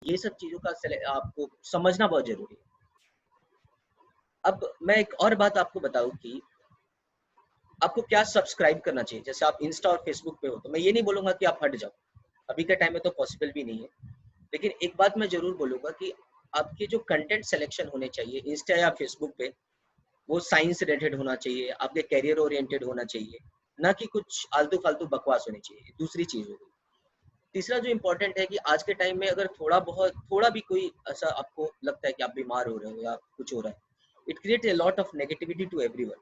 ये सब चीज़ों का आपको समझना बहुत ज़रूरी है। अब मैं एक और बात आपको बताऊँ कि आपको क्या सब्सक्राइब करना चाहिए। जैसे आप इंस्टा और फेसबुक पे हो, तो मैं ये नहीं बोलूँगा कि आप हट जाओ। अभी के टाइम में तो पॉसिबल भी नहीं है। लेकिन एक बात मैं ज़रूर बोलूँगा कि आपके जो कंटेंट सिलेक्शन होने चाहिए इंस्टा या फेसबुक पे, वो साइंस रिलेटेड होना चाहिए, आपके करियर ओरिएंटेड होना चाहिए, ना कि कुछ आलतू-फालतू बकवास होनी चाहिए। दूसरी चीज़ हो गई। तीसरा जो इम्पोर्टेंट है कि आज के टाइम में अगर थोड़ा भी कोई ऐसा आपको लगता है कि आप बीमार हो रहे हो या कुछ हो रहा है, it creates a lot of negativity to everyone.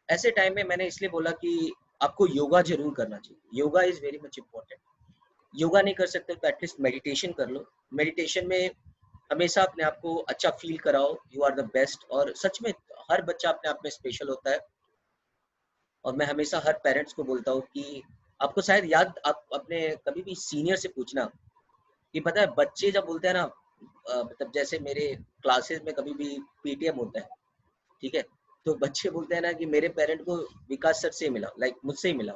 ऐसे टाइम में मैंने इसलिए बोला कि आपको योगा ज़रूर करना चाहिए। Yoga is very much important. Yoga नहीं कर सकते तो एटलीस्ट मेडिटेशन कर लो। मेडिटेशन में हमेशा अपने आप को अच्छा फ़ील कराओ, यू आर द बेस्ट। और सच में हर बच्चा अपने आप में स्पेशल होता है। और मैं हमेशा हर पेरेंट्स को बोलता हूँ कि आपको शायद याद, आप अपने कभी भी सीनियर से पूछना कि पता है बच्चे जब बोलते हैं ना, मतलब जैसे मेरे क्लासेस में कभी भी पीटीएम होता है, ठीक है? तो बच्चे बोलते हैं ना कि मेरे पेरेंट को विकास सर से मिला, लाइक मुझसे ही मिला।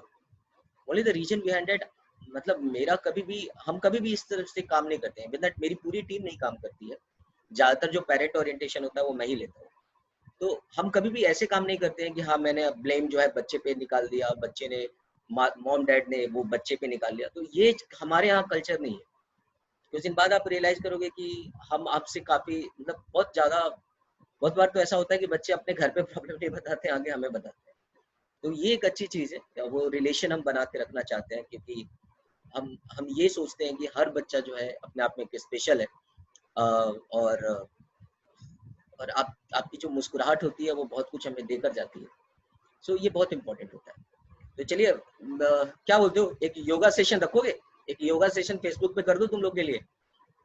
Only the reason behind that, मतलब मेरा कभी भी, हम कभी भी इस तरह से काम नहीं करते हैं। विद दैट मेरी पूरी टीम नहीं काम करती है। ज़्यादातर जो पेरेंट ओरिएंटेशन होता है वो मैं ही लेता हूँ। तो हम कभी भी ऐसे काम नहीं करते हैं कि हाँ मैंने ब्लेम जो है बच्चे पे निकाल दिया, बच्चे ने, मॉम डैड ने वो बच्चे पे निकाल लिया। तो ये हमारे यहाँ कल्चर नहीं है। कुछ दिन बाद आप रियलाइज करोगे कि हम आपसे काफ़ी, मतलब बहुत बार तो ऐसा होता है कि बच्चे अपने घर पे प्रॉब्लम नहीं बताते, आगे हमें बताते हैं। तो ये एक अच्छी चीज़ है, वो रिलेशन हम बना के रखना चाहते हैं, क्योंकि हम ये सोचते हैं कि हर बच्चा जो है अपने आप में एक स्पेशल है। और आपकी जो मुस्कुराहट होती है वो बहुत कुछ हमें देकर जाती है। सो ये बहुत इंपॉर्टेंट होता है। तो चलिए, क्या बोलते हो, एक योगा सेशन रखोगे? एक योगा सेशन फेसबुक पे कर दो तुम लोग के लिए?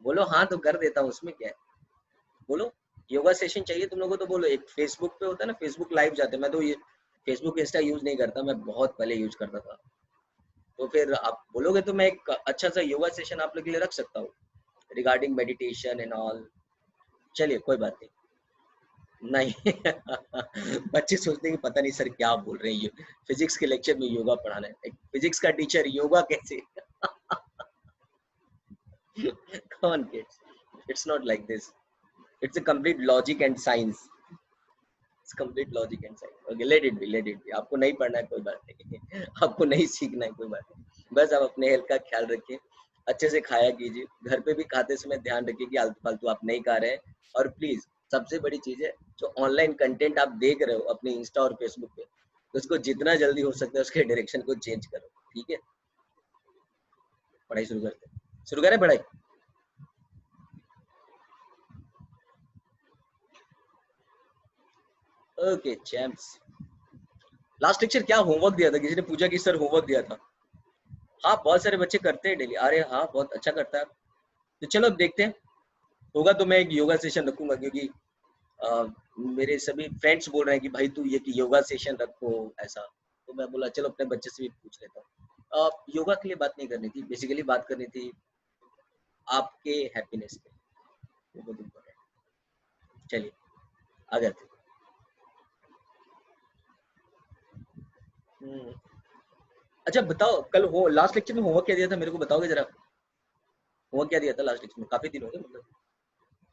बोलो हाँ तो कर देता हूँ, उसमें क्या है। बोलो, योगा सेशन चाहिए तुम लोगों को तो बोलो। एक फेसबुक पे होता है ना, फेसबुक लाइव जाते हैं। मैं तो ये फेसबुक इंस्टा यूज नहीं करता, मैं बहुत पहले यूज करता था। तो फिर आप बोलोगे तो मैं एक अच्छा सा योगा सेशन आप लोग के लिए रख सकता हूँ, रिगार्डिंग मेडिटेशन एंड ऑल। चलिए कोई बात नहीं। बच्चे सोचते हैं कि पता नहीं सर क्या बोल रहे हैं, ये फिजिक्स के लेक्चर में योगा पढ़ाना है, एक फिजिक्स का टीचर योगा कैसे? कौन kids, it's not like this. It's a complete logic and science. It's complete logic and science. Okay, let it be. आपको नहीं पढ़ना है कोई बात नहीं। आपको नहीं सीखना है कोई बात नहीं। बस आप अपने हेल्थ का ख्याल रखिए, अच्छे से खाया कीजिए, घर पे भी खाते समय ध्यान रखिए कि आलतू फालतू आप नहीं खा रहे हैं। और प्लीज सबसे बड़ी चीज है, जो ऑनलाइन कंटेंट आप देख रहे हो अपने इंस्टा और फेसबुक पे, उसको जितना जल्दी हो सकता है उसके डायरेक्शन को चेंज करो, ठीक है? पढ़ाई शुरू करते हैं, शुरू करें पढ़ाई। ओके चैम्प्स, लास्ट लेक्चर क्या होमवर्क दिया था? किसी ने पूछा कि सर होमवर्क दिया था? हाँ बहुत सारे बच्चे करते हैं डेली। अरे हाँ बहुत अच्छा करता है। तो चलो अब देखते हैं, होगा तो मैं एक योगा सेशन रखूंगा, क्योंकि अ, मेरे सभी फ्रेंड्स बोल रहे हैं कि भाई तू ये कि योगा सेशन रखो ऐसा। तो मैं बोला चलो अपने बच्चे से भी पूछ लेता हूँ। योगा के लिए बात नहीं करनी थी, बेसिकली बात करनी थी आपके हैप्पीनेस पे, वो बहुत इम्पोर्टेंट। चलिए आगे आते हैं। अच्छा बताओ, कल हो लास्ट लेक्चर में होमवर्क क्या दिया था, मेरे को बताओगे जरा? होमवर्क क्या दिया था लास्ट लेक्चर में? काफी दिन हो गए मतलब।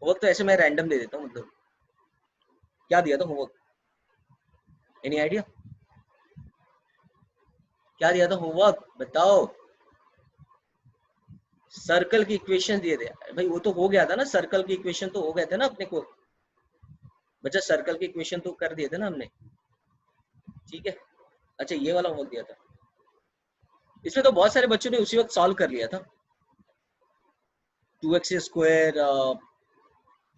होमवर्क तो ऐसे मैं रैंडम दे देता हूँ, मतलब क्या दिया था होमवर्क? Any idea? क्या दिया था होमवर्क बताओ? सर्कल की इक्वेशन दिए थे भाई, वो तो हो गया था ना, सर्कल की इक्वेशन तो हो गए थे ना अपने को। बच्चा सर्कल की इक्वेशन तो कर दिए थे ना हमने, ठीक है? अच्छा ये वाला होमवर्क दिया था, इसमें तो बहुत सारे बच्चों ने उसी वक्त सॉल्व कर लिया था। 2x²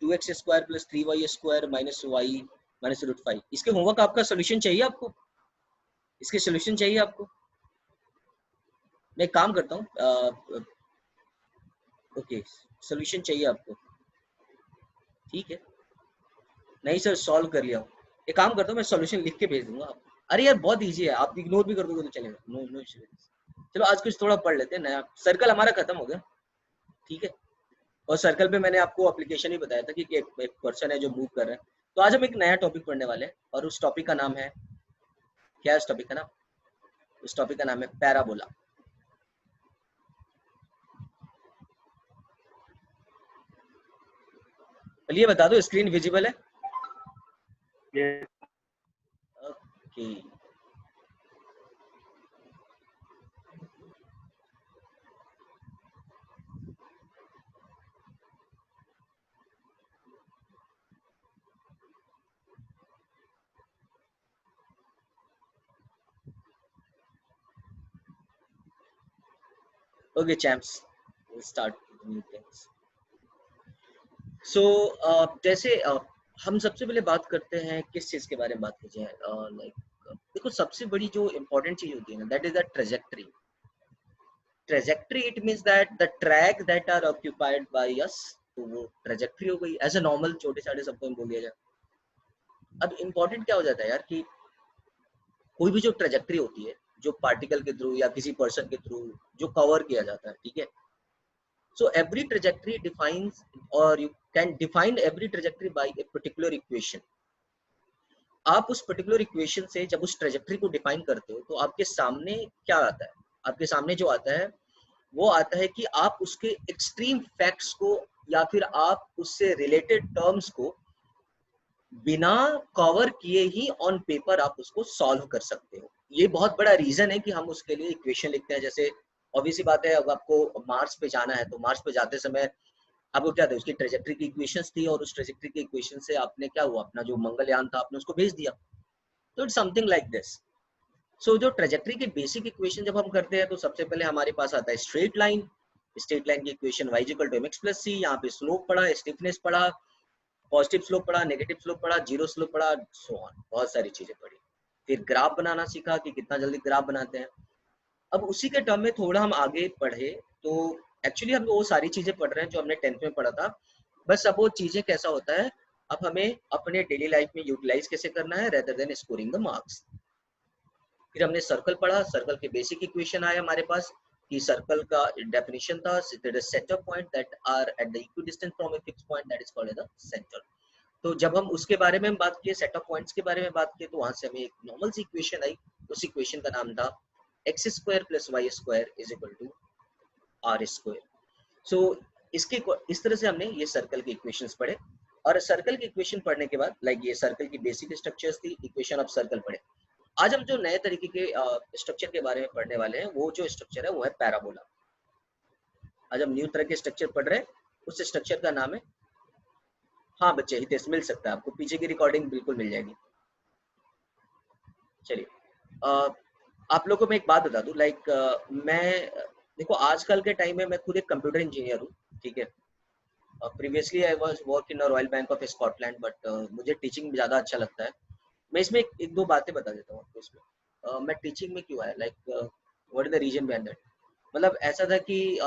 2x² plus 3y² minus Y minus √5। इसके होमवर्क आपका सोल्यूशन चाहिए आपको? इसके सोल्यूशन चाहिए आपको? मैं एक काम करता हूँ, ओके, सोल्यूशन चाहिए आपको, ठीक है? नहीं सर सॉल्व कर लिया हूँ। एक काम करता हूँ, मैं सॉल्यूशन लिख के भेज दूंगा आपको। अरे यार बहुत इजी है, आप इग्नोर भी कर दोगे तो चलेगा, नो नो इशू। चलो आज कुछ थोड़ा पढ़ लेते हैं नया। सर्कल हमारा खत्म हो गया, ठीक है? और सर्कल पे मैंने आपको एप्लीकेशन ही बताया था कि एक पर्सन है जो मूव कर रहा है। तो आज हम एक नया टॉपिक पढ़ने वाले हैं, और उस टॉपिक का नाम है, क्या है उस टॉपिक का नाम? उस टॉपिक का नाम है पैराबोला। चलिए बता दो, स्क्रीन विजिबल है? Yes. Okay. Okay champs, we'll start with new things. So जैसे हम सबसे पहले बात करते हैं किस चीज के बारे में बात कीजिए, लाइक देखो सबसे बड़ी जो इम्पोर्टेंट चीज होती है ना, that is the trajectory. Trajectory it means that the track that are occupied by us, तो वो ट्रेजेक्टरी हो गई। एज अ नॉर्मल छोटे साटे शब्दों में बोल दिया जाए। अब इम्पोर्टेंट क्या हो जाता है यार कि कोई भी जो ट्रेजेक्टरी होती है, जो पार्टिकल के थ्रू या किसी पर्सन के थ्रू जो कवर किया जाता है, ठीक है। So every trajectory defines, or you can define every trajectory by a particular equation. आप उस पर्टिकुलर इक्वेशन से जब उस ट्रेजेक्टरी को डिफाइन करते हो तो आपके सामने क्या आता है? आपके सामने जो आता है वो आता है कि आप उसके एक्सट्रीम फैक्ट्स को या फिर आप उससे रिलेटेड टर्म्स को बिना कवर किए ही ऑन पेपर आप उसको सॉल्व कर सकते हो। ये बहुत बड़ा रीजन है कि हम उसके लिए इक्वेशन लिखते हैं। जैसे ऑब्वियसली बात है, अब आपको मार्स पे जाना है तो मार्स पे जाते समय आपको क्या था, उसकी ट्रेजेक्टरी की इक्वेशंस थी और उस ट्रेजेक्टरी की इक्वेशन से आपने क्या हुआ, अपना जो मंगलयान था आपने उसको भेज दिया। तो इट्स समथिंग लाइक दिस। सो जो ट्रेजेक्टरी की बेसिक इक्वेशन जब हम करते हैं तो सबसे पहले हमारे पास आता है स्ट्रेट लाइन। स्ट्रेट लाइन की equation y equal to mx plus c. यहाँ पे स्लोप पढ़ा, स्टिफनेस पढ़ा, पॉजिटिव स्लोप पढ़ा, नेगेटिव स्लोप पढ़ा, जीरो स्लोप पढ़ा, सो ऑन, बहुत सारी चीजें पढ़ी। फिर ग्राफ बनाना सीखा कि कितना जल्दी ग्राफ बनाते हैं। अब उसी के टर्म में थोड़ा हम आगे पढ़े तो एक्चुअली हम वो सारी चीजें पढ़ रहे हैं जो हमने 10th में पढ़ा था। बस अब वो चीजें कैसा होता है, अब हमें अपने डेली लाइफ में यूटिलाइज कैसे करना है rather than scoring the marks. फिर हमने सर्कल पढ़ा, सर्कल के बेसिक इक्वेशन आया हमारे पास कि सर्कल का डेफिनेशन था set of point that are at the equidistance from a fix point that is called as the centre. तो जब हम उसके बारे में बात किए, सेट ऑफ पॉइंट्स के बारे में बात किए, तो वहां से हमें एक नॉर्मल सी इक्वेशन आई। उस इक्वेशन का नाम था x square plus y square is equal to r square. So इसके इस तरह से हमने ये सर्कल के इक्वेशंस पढ़े। और सर्कल की इक्वेशन पढ़ने के बाद लाइक ये सर्कल की बेसिक स्ट्रक्चर्स थी, इक्वेशन ऑफ सर्कल पढ़े। आज हम जो नए तरीके के स्ट्रक्चर के बारे में पढ़ने वाले हैं, वो जो स्ट्रक्चर है वो है पैराबोला। आज हम न्यू तरह के स्ट्रक्चर पढ़ रहे हैं, उस स्ट्रक्चर का नाम है, हाँ बच्चे हितेश मिल सकता है आपको, पीछे की रिकॉर्डिंग बिल्कुल मिल जाएगी। चलिए आप लोगों को मैं एक बात बता दूं, लाइक मैं देखो आजकल के टाइम में मैं खुद एक कंप्यूटर इंजीनियर हूँ, ठीक है। Previously I was work in royal bank of Scotland, but मुझे टीचिंग में ज़्यादा अच्छा लगता है। मैं इसमें एक दो बातें बता देता हूँ आपको इसमें। मैं टीचिंग में क्यों आया, like what is the reason behind that. मतलब ऐसा था कि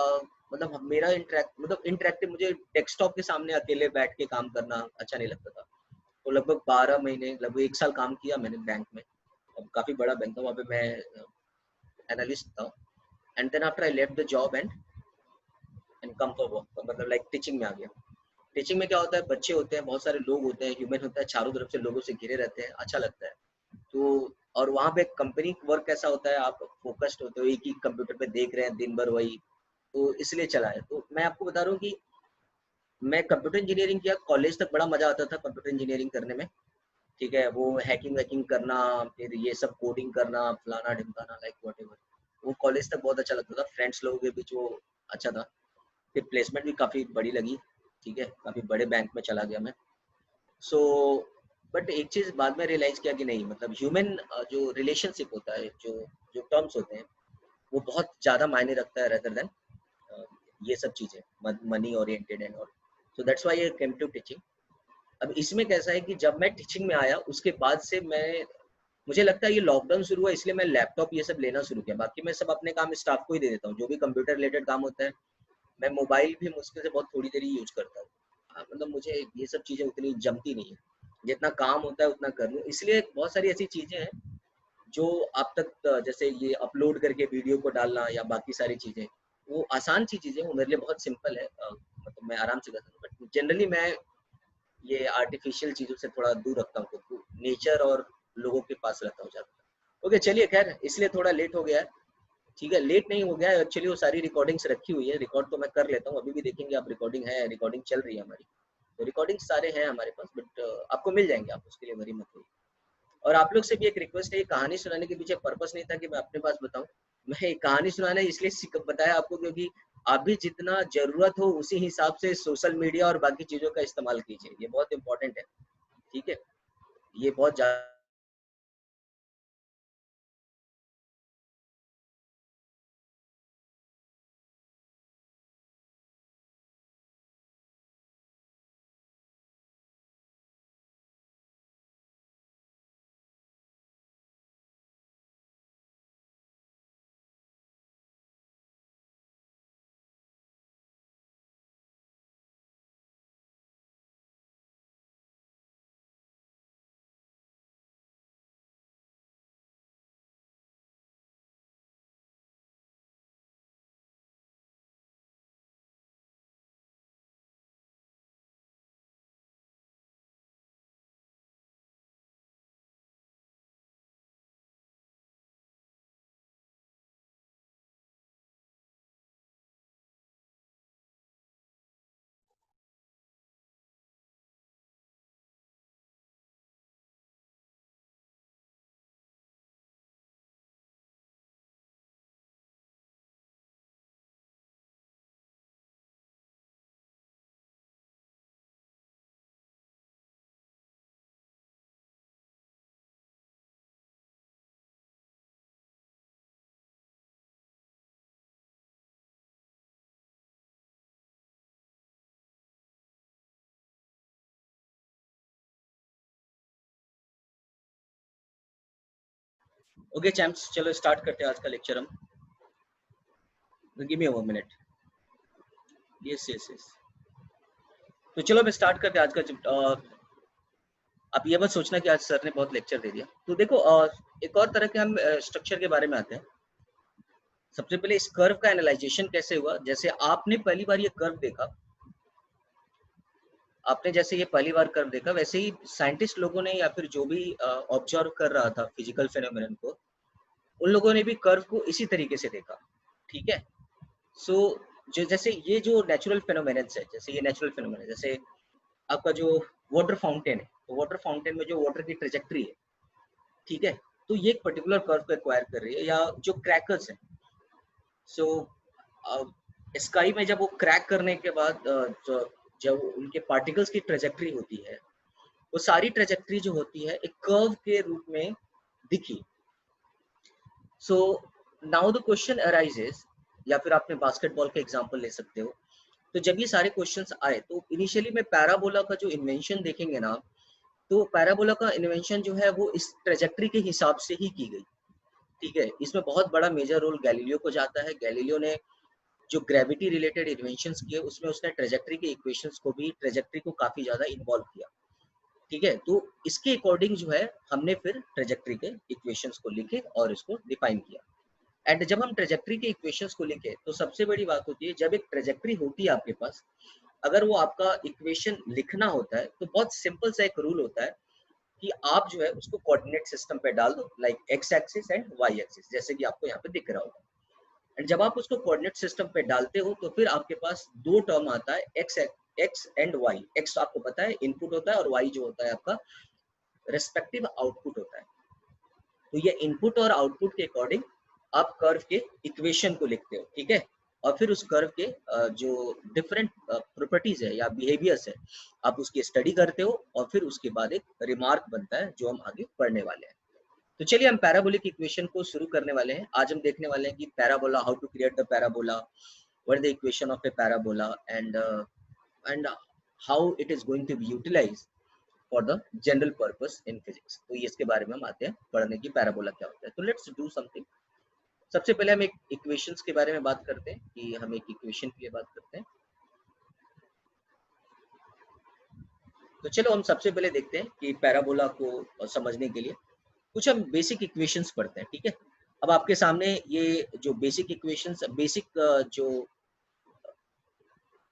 मतलब मेरा इंटरेक्टिव, मुझे डेस्कटॉप के सामने अकेले बैठ के काम करना अच्छा नहीं लगता था। तो लगभग 12 महीने, लगभग 1 साल काम किया मैंने बैंक में। अब काफ़ी बड़ा बैंक था, वहाँ पे मैं एनालिस्ट था। And then after I left the job and come for work, मतलब लाइक टीचिंग में आ गया। टीचिंग में क्या होता है, बच्चे होते हैं, बहुत सारे लोग होते हैं, ह्यूमन होता है, चारों तरफ से लोगों से घिरे रहते हैं, अच्छा लगता है। तो और वहाँ पे कंपनी वर्क कैसा होता है, आप फोकस्ड होते हो, एक ही कंप्यूटर पे देख रहे हैं दिन भर वही, तो इसलिए चला है। तो मैं आपको बता रहा हूँ कि मैं कंप्यूटर इंजीनियरिंग किया, कॉलेज तक बड़ा मजा आता था कंप्यूटर इंजीनियरिंग करने में, ठीक है। वो हैकिंग वैकिंग करना, फिर ये सब कोडिंग करना, फलाना ढिमकाना, लाइक व्हाटएवर, वो कॉलेज तक बहुत अच्छा लगता था, फ्रेंड्स लोगों के बीच वो अच्छा था। फिर प्लेसमेंट भी काफ़ी बड़ी लगी, ठीक है, काफ़ी बड़े बैंक में चला गया मैं। सो बट एक चीज़ बाद में रियलाइज़ किया कि नहीं, मतलब ह्यूमन जो रिलेशनशिप होता है, जो जो टर्म्स होते हैं, वो बहुत ज़्यादा मायने रखता है रेदर देन ये सब चीज़ें money oriented and all. So that's why I came to teaching. अब इसमें कैसा है कि जब मैं टीचिंग में आया उसके बाद से मैं, मुझे लगता है ये लॉकडाउन शुरू हुआ इसलिए मैं लैपटॉप ये सब लेना शुरू किया। बाकी मैं सब अपने काम स्टाफ को ही दे देता हूँ, जो भी कंप्यूटर रिलेटेड काम होता है। मैं मोबाइल भी मुश्किल से बहुत थोड़ी देर ही यूज करता हूँ। मतलब मुझे ये सब चीज़ें उतनी जमती नहीं है, जितना काम होता है उतना कर लूँ। इसलिए बहुत सारी ऐसी चीज़ें हैं जो आप तक जैसे ये अपलोड करके वीडियो को डालना या बाकी सारी चीज़ें, वो आसान सी चीज़ें, वो मेरे लिए बहुत सिंपल है। मतलब मैं आराम से कर सकता हूँ, बट जनरली मैं ये आर्टिफिशियल चीज़ों से थोड़ा दूर रखता हूँ खुद को, नेचर और लोगों के पास रहता हूँ ज़्यादा। ओके चलिए, खैर इसलिए थोड़ा लेट हो गया है, ठीक है। लेट नहीं हो गया है एक्चुअली, वो सारी रिकॉर्डिंग्स रखी हुई है, रिकॉर्ड तो मैं कर लेता हूँ, अभी भी देखेंगे आप, रिकॉर्डिंग है, रिकॉर्डिंग चल रही है हमारी। तो रिकॉर्डिंग सारे हैं हमारे पास, बट आपको मिल जाएंगे, आप उसके लिए वरी मत होइए। और आप लोग से भी एक रिक्वेस्ट है, ये कहानी सुनाने के पीछे पर्पस नहीं था कि मैं अपने पास बताऊं, मैं कहानी सुनाना इसलिए बताया आपको क्योंकि आप भी जितना जरूरत हो उसी हिसाब से सोशल मीडिया और बाकी चीजों का इस्तेमाल कीजिए, ये बहुत इंपॉर्टेंट है। ठीक है, ये बहुत ज्यादा। ओके चैम्प्स, चलो स्टार्ट करते हैं आज का लेक्चर हम। Give me 1 minute. Yes yes yes. तो चलो मैं स्टार्ट करते हैं आज का। आप ये मत सोचना कि आज सर ने बहुत लेक्चर दे दिया। तो देखो, एक और तरह के हम स्ट्रक्चर के बारे में आते हैं। सबसे पहले इस कर्व का एनालाइजेशन कैसे हुआ। जैसे आपने पहली बार ये कर्व देखा, आपने जैसे ये पहली बार कर्व देखा, वैसे ही साइंटिस्ट लोगों ने या फिर जो भी ऑब्जर्व कर रहा था फिजिकल फेनोमेनन को, उन लोगों ने भी कर्व को इसी तरीके से देखा। ठीक है। सो जो जैसे ये जो नेचुरल फेनोमेनन्स है, जैसे ये नेचुरल फेनोमेनन, जैसे आपका जो वाटर फाउंटेन है, तो वाटर फाउंटेन में जो वाटर की ट्रेजेक्टरी है, ठीक है, तो ये एक पर्टिकुलर कर्व को एक्वायर कर रही है। या जो क्रैकर्स हैं, सो स्काई में जब वो क्रैक करने के बाद जब उनके पार्टिकल्स की ट्रेजेक्टरी होती है, वो सारी ट्रेजेक्टरी जो होती है एक कर्व के रूप में दिखी। So now the question arises, या फिर आपने बास्केटबॉल का एग्जांपल ले सकते हो। तो जब ये सारे क्वेश्चंस आए, तो इनिशियली में पैराबोला का जो इन्वेंशन देखेंगे ना, तो पैराबोला का इन्वेंशन जो है वो इस ट्रेजेक्टरी के हिसाब से ही की गई। ठीक है, इसमें बहुत बड़ा मेजर रोल गैलीलियो को जाता है। गैलीलियो ने जो ग्रेविटी रिलेटेड इन्वेंशंस किए, उसमें उसने ट्रेजेक्टरी के इक्वेशंस को भी, ट्रेजेक्टरी को काफी ज्यादा इन्वॉल्व किया। ठीक है, तो इसके अकॉर्डिंग जो है हमने फिर ट्रेजेक्टरी के इक्वेशंस को लिखे और इसको डिफाइन किया। एंड जब हम ट्रेजेक्टरी के इक्वेशंस को लिखे, तो सबसे बड़ी बात होती है, जब एक ट्रेजेक्टरी होती है आपके पास, अगर वो आपका इक्वेशन लिखना होता है, तो बहुत सिंपल सा एक रूल होता है कि आप जो है उसको कोऑर्डिनेट सिस्टम पे डाल दो, like x axis and y axis, जैसे कि आपको यहाँ पे दिख रहा होगा। एंड जब आप उसको कोऑर्डिनेट सिस्टम पे डालते हो, तो फिर आपके पास दो टर्म आता है, एक्स एंड वाई। एक्स आपको पता है इनपुट होता है, और वाई जो होता है आपका रेस्पेक्टिव आउटपुट होता है। तो ये इनपुट और आउटपुट के अकॉर्डिंग आप कर्व के इक्वेशन को लिखते हो। ठीक है, और फिर उस कर्व के जो डिफरेंट प्रॉपर्टीज है या बिहेवियर्स है, आप उसकी स्टडी करते हो, और फिर उसके बाद एक रिमार्क बनता है जो हम आगे पढ़ने वाले हैं। तो चलिए हम पैराबोलिक इक्वेशन को शुरू करने वाले हैं। आज हम देखने वाले हैं कि parabola, how to create the parabola, what is the equation of a parabola, and how it is going to be utilised for the general purpose in physics. तो ये इसके बारे में हम आते हैं पढ़ने की, पैराबोला क्या होता है। तो लेट्स डू समथिंग। सबसे पहले हम एक इक्वेशंस के बारे में बात करते हैं, कि हम एक इक्वेशन के लिए बात करते हैं। तो चलो हम सबसे पहले देखते हैं कि पैराबोला को समझने के लिए कुछ हम बेसिक इक्वेशंस पढ़ते हैं। ठीक है, अब आपके सामने ये जो बेसिक इक्वेशंस, बेसिक जो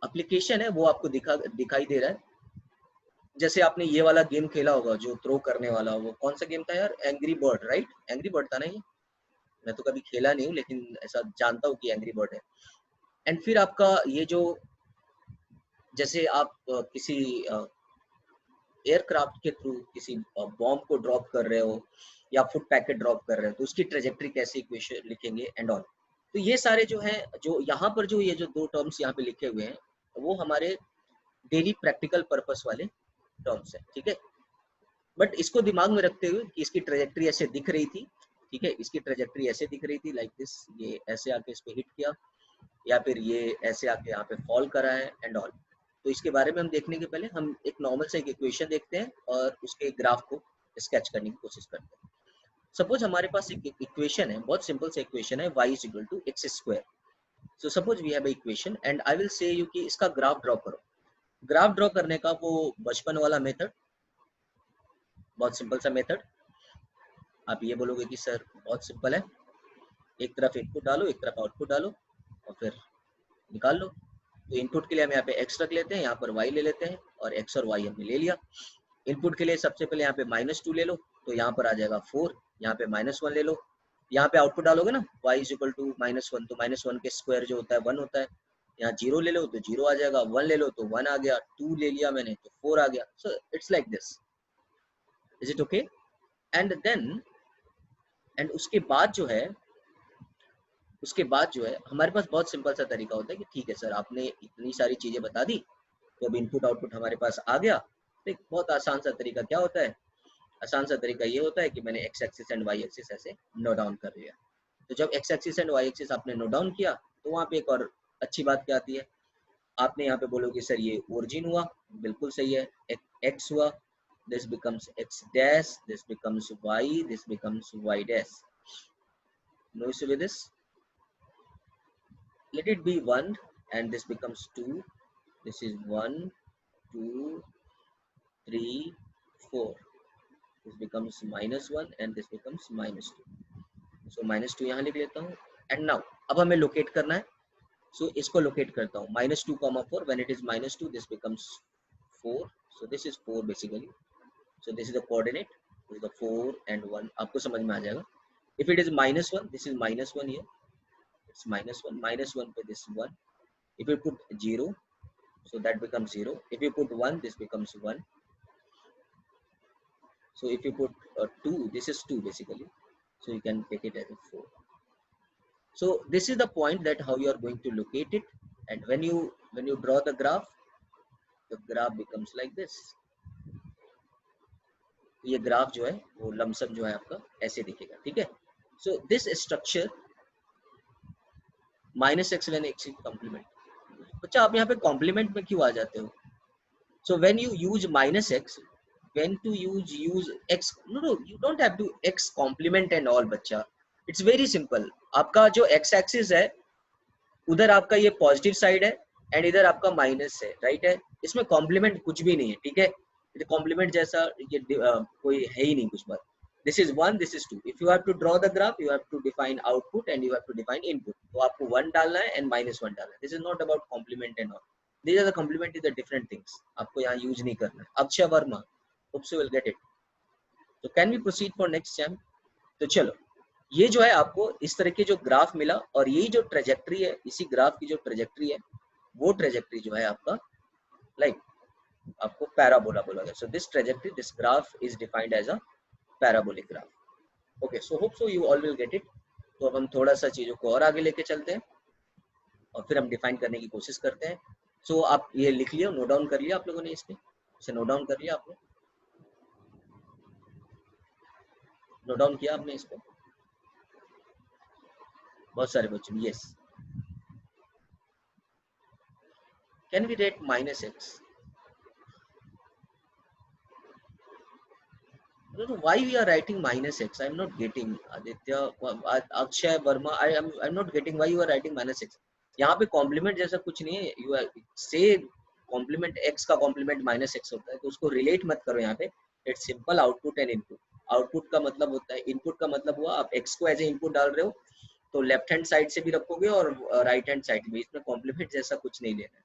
एप्लीकेशन है वो आपको दिखाई दे रहा है। जैसे आपने ये वाला गेम खेला होगा जो थ्रो करने वाला, वो कौन सा गेम था यार, angry bird, right? Angry bird था ना ये? मैं तो कभी खेला नहीं हूँ, लेकिन ऐसा जानता हूँ कि एंग्री बर्ड है। एंड फिर आपका ये जो जैसे आप किसी एयरक्राफ्ट के थ्रू किसी बॉम्ब को ड्रॉप कर रहे हो या फुट पैकेट ड्रॉप कर रहे हो तो उसकी ट्रेजेक्ट्री कैसे इक्वेशन लिखेंगे एंड ऑल। तो ये सारे जो है, जो यहाँ पर जो ये जो दो टर्म्स यहाँ पे लिखे हुए हैं वो हमारे डेली प्रैक्टिकल पर्पस वाले टर्म्स है, ठीक है। बट इसको दिमाग में रखते हुए कि इसकी ट्रेजेक्ट्री ऐसे दिख रही थी, ठीक है, इसकी ट्रेजेक्ट्री ऐसे दिख रही थी लाइक दिस, ये ऐसे आके इस पे हिट किया या फिर ये ऐसे आके यहाँ पे फॉल करा है एंड ऑल। तो इसके बारे में हम देखने के पहले हम एक नॉर्मल सा एक इक्वेशन देखते हैं और उसके ग्राफ को स्केच करने की कोशिश करते हैं। सपोज हमारे पास एक इक्वेशन है, बहुत सिंपल सा इक्वेशन है, y is equal to x square. So suppose we have equation and I will say you कि इसका ग्राफ ड्रॉ करो। ग्राफ ड्रॉ करने का वो बचपन वाला मेथड, बहुत सिंपल सा मेथड। आप ये बोलोगे कि सर बहुत सिंपल है, एक तरफ इनपुट डालो एक तरफ आउटपुट डालो और फिर निकाल लो। तो इनपुट के लिए हम यहाँ पे x रख लेते हैं, यहाँ पर y ले लेते हैं और x और y हमने ले लिया। इनपुट के लिए सबसे पहले यहाँ पे -2 ले लो, तो यहाँ पर आ जाएगा 4, यहाँ पे -1 ले लो। यहाँ पे आउटपुट डालोगे ना y इज इक्वल टू -1, तो -1 के स्क्वायर जो होता है 1 होता है। यहाँ 0 ले लो तो 0 आ जाएगा, 1 ले लो तो 1 आ गया, 2 ले लिया मैंने तो 4 आ गया। So it's like this, is it okay? And then उसके बाद जो है हमारे पास बहुत सिंपल सा तरीका होता है कि ठीक है सर आपने इतनी सारी चीजें बता दी तो अब इनपुट आउटपुट हमारे पास आ गया। तो एक बहुत आसान सा तरीका क्या होता है, आसान सा तरीका ये होता है कि मैंने x axis and y axis ऐसे नोट डाउन कर लिया। तो जब x axis and y axis आपने नोट डाउन किया तो वहाँ पे एक और अच्छी बात क्या आती है, आपने यहाँ पे बोलोगे सर ये ओरिजिन हुआ, बिल्कुल सही है, एक्स हुआ, this becomes x dash, this becomes y, this becomes y dash. No issue with this, let it be 1 and this becomes 2, this is 1 2 3 4, this becomes -1 and this becomes -2, so -2 यहाँ लिख लेता हूँ। And now अब हमें locate करना है, सो इसको locate करता हूँ, -2, 4, when it is -2 this becomes 4, so this is 4 basically, so this is the coordinate, this is the 4 and 1, आपको समझ में आ जाएगा। if it is -1 this is -1 here, it's -1 पे this 1, if you put 0 so that becomes 0, if you put 1 this becomes 1, so if you put 2 this is 2 basically, so you can take it as a 4. So this is the point that how you are going to locate it, and when you draw the graph becomes like this, ये graph जो है वो lump sum जो है आपका ऐसे दिखेगा, ठीक है। so this structure -x when x is complement, बच्चा आप यहाँ पे कॉम्प्लीमेंट में क्यों आ जाते हो? So when you use -x, when to use x, no you don't have to x complement and all बच्चा, it's very simple। आपका जो x एक्सिस है उधर आपका ये पॉजिटिव साइड है एंड इधर आपका माइनस है, राइट है, इसमें कॉम्प्लीमेंट कुछ भी नहीं है, ठीक है। कॉम्प्लीमेंट जैसा ये कोई है ही नहीं कुछ बात। This is 1 this is 2, if you have to draw the graph you have to define output and you have to define input, तो आपको 1 डालना है एंड -1 डालना है। This is not about complement and all, these are the complement is the different things, आपको यहाँ use नहीं करना है। Akshay Verma, hope you will get it। तो can we proceed for next chapter? तो चलो ये जो है आपको इस तरह के जो ग्राफ मिला और यही जो ट्रेजेक्ट्री है, इसी ग्राफ की जो ट्रेजेक्ट्री है वो ट्रेजेक्ट्री जो है आपका लाइक आपको पैराबोला बोला गया। So this trajectory, this graph is defined as a parabolic graph. Okay, so hope so you all will get it. तो अब हम थोड़ा सा चीजों को और आगे लेके चलते हैं और फिर हम डिफाइन करने की कोशिश करते हैं। सो आप ये लिख लिया, नोट डाउन कर लिया आप लोगों ने, इसे नोट डाउन कर लिया आपने, नोट डाउन किया आपने इसको, बहुत सारे बच्चों, yes. Can we rate -x? No, why we are writing -x? I am not getting, Aditya, Akshay Verma, I'm not getting why you are writing -x. यहाँ पे कॉम्प्लीमेंट जैसा कुछ नहीं है, यू से कॉम्प्लीमेंट x का कॉम्प्लीमेंट -x होता है, तो उसको रिलेट मत करो यहाँ पे। It's simple output and input. Output का मतलब होता है, इनपुट का मतलब हुआ आप x को एज ए इनपुट डाल रहे हो तो लेफ्ट हैंड साइड से भी रखोगे और राइट हैंड साइड में, इसमें कॉम्प्लीमेंट जैसा कुछ नहीं लेना है।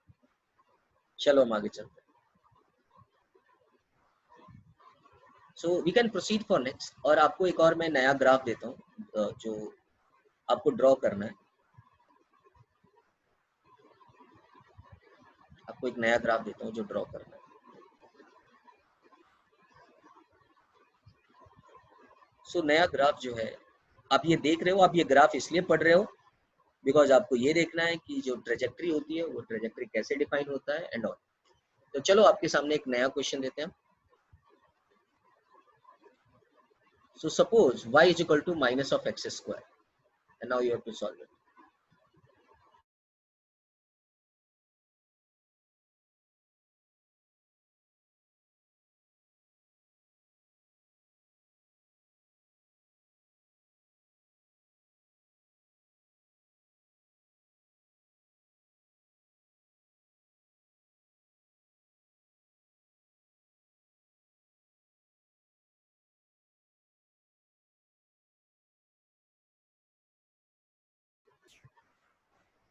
चलो हम आगे चलते हैं। So we can proceed for next. और आपको एक और मैं नया ग्राफ देता हूँ जो आपको ड्रॉ करना है। आपको एक नया ग्राफ देता हूँ जो ड्रॉ करना है। सो नया ग्राफ जो है, आप ये देख रहे हो, आप ये ग्राफ इसलिए पढ़ रहे हो बिकॉज आपको ये देखना है कि जो ट्रेजेक्ट्री होती है वो ट्रेजेक्ट्री कैसे डिफाइन होता है एंड ऑल। तो चलो आपके सामने एक नया क्वेश्चन देते हैं। So suppose y is equal to minus of x square, and now you have to solve it.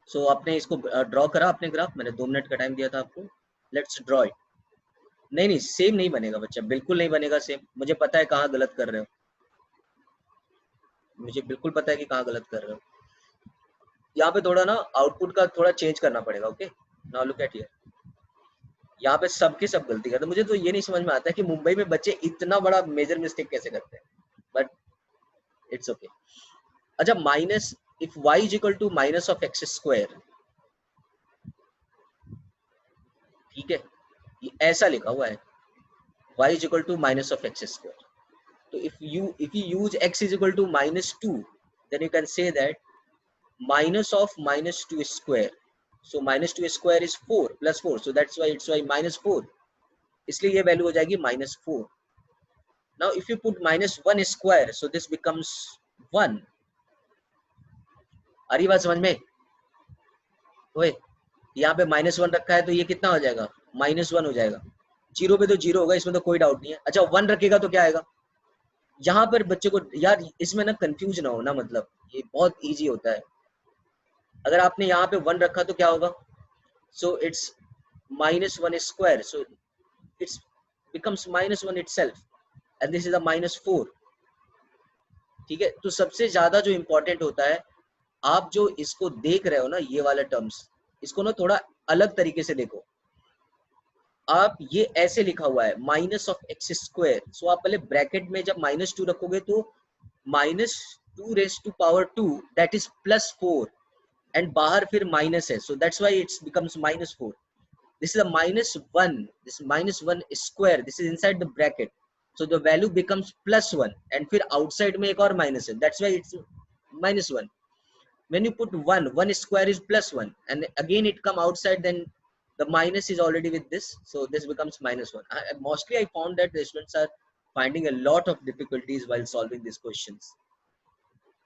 So आपने इसको ड्रॉ करा अपने ग्राफ, मैंने 2 मिनट का टाइम दिया था आपको। Let's draw it. नहीं नहीं, सेम नहीं बनेगा बच्चा, बिल्कुल नहीं बनेगा सेम। मुझे पता है कहाँ गलत कर रहे हो, मुझे बिल्कुल पता है कि कहाँ गलत कर रहे हो। यहाँ पे थोड़ा ना आउटपुट का थोड़ा चेंज करना पड़ेगा। Okay, now look at here. यहाँ पे सबके सब गलती करते हैं। मुझे तो ये नहीं समझ में आता है कि मुंबई में बच्चे इतना बड़ा मेजर मिस्टेक कैसे करते हैं, बट इट्स ओके। अच्छा, minus if y is equal to minus of x square, ठीक है, ये ऐसा लिखा हुआ है y is equal to minus of x square. तो if you use x is equal to minus 2, then you can say that minus of minus 2 square, so minus 2 square is 4 plus 4, so that's why it's why minus 4, इसलिए ये value हो जाएगी minus 4. Now if you put minus 1 square, so this becomes 1. आ रही बात समझ में? ओए, यहाँ पे -1 रखा है तो ये कितना हो जाएगा? -1 हो जाएगा। जीरो पे तो जीरो होगा, इसमें तो कोई डाउट नहीं है। अच्छा, 1 रखेगा तो क्या आएगा? यहाँ पर बच्चे को यार इसमें ना कंफ्यूज ना हो ना, मतलब ये बहुत इजी होता है। अगर आपने यहाँ पे 1 रखा तो क्या होगा? So it's -1 square, so it's becomes -1 itself, and this is a -4. ठीक है, तो सबसे ज्यादा जो इम्पोर्टेंट होता है, आप जो इसको देख रहे हो ना, ये वाला टर्म्स, इसको ना थोड़ा अलग तरीके से देखो। आप ये ऐसे लिखा हुआ है माइनस ऑफ एक्स स्क्वायर, सो आप पहले ब्रैकेट में जब -2 रखोगे तो -2 raised to power 2 that is +4, and बाहर फिर माइनस है, सो that's why it's becomes -4. This is a -1, this -1 square, this is inside the bracket, so the value becomes +1, and फिर outside में एक और माइनस है, that's why it's -1. When you put 1 square is +1, and again it come outside, then the minus is already with this, so this becomes -1. Mostly I found that the students are finding a lot of difficulties while solving these questions.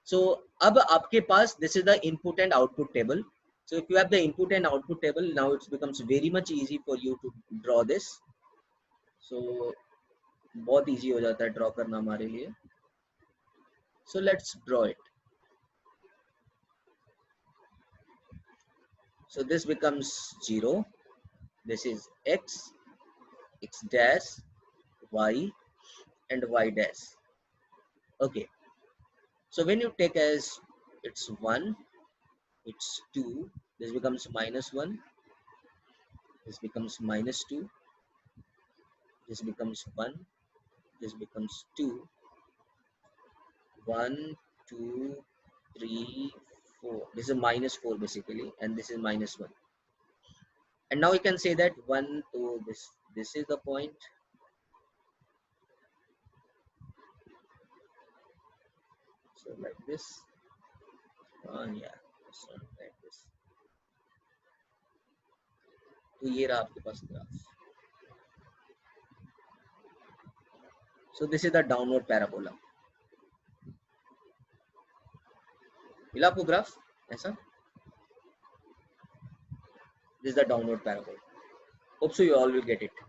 So अब आपके पास this is the input and output table. So if you have the input and output table, now it becomes very much easy for you to draw this. So बहुत easy हो जाता है draw करना हमारे लिए. So let's draw it. So this becomes 0. This is x, x dash, y, and y dash. Okay. So when you take as it's 1, it's 2. This becomes -1. This becomes -2. This becomes 1. This becomes 2. 1, 2, 3, 4. This is -4 basically, and this is -1. And now you can say that 1, 2, this is the point. So like this. Yeah, like this. तो ये रहा आपके पास graph. So this is the downward parabola. मिला आपको graph ऐसा? This is the downward parabola. Hope so you all will get it.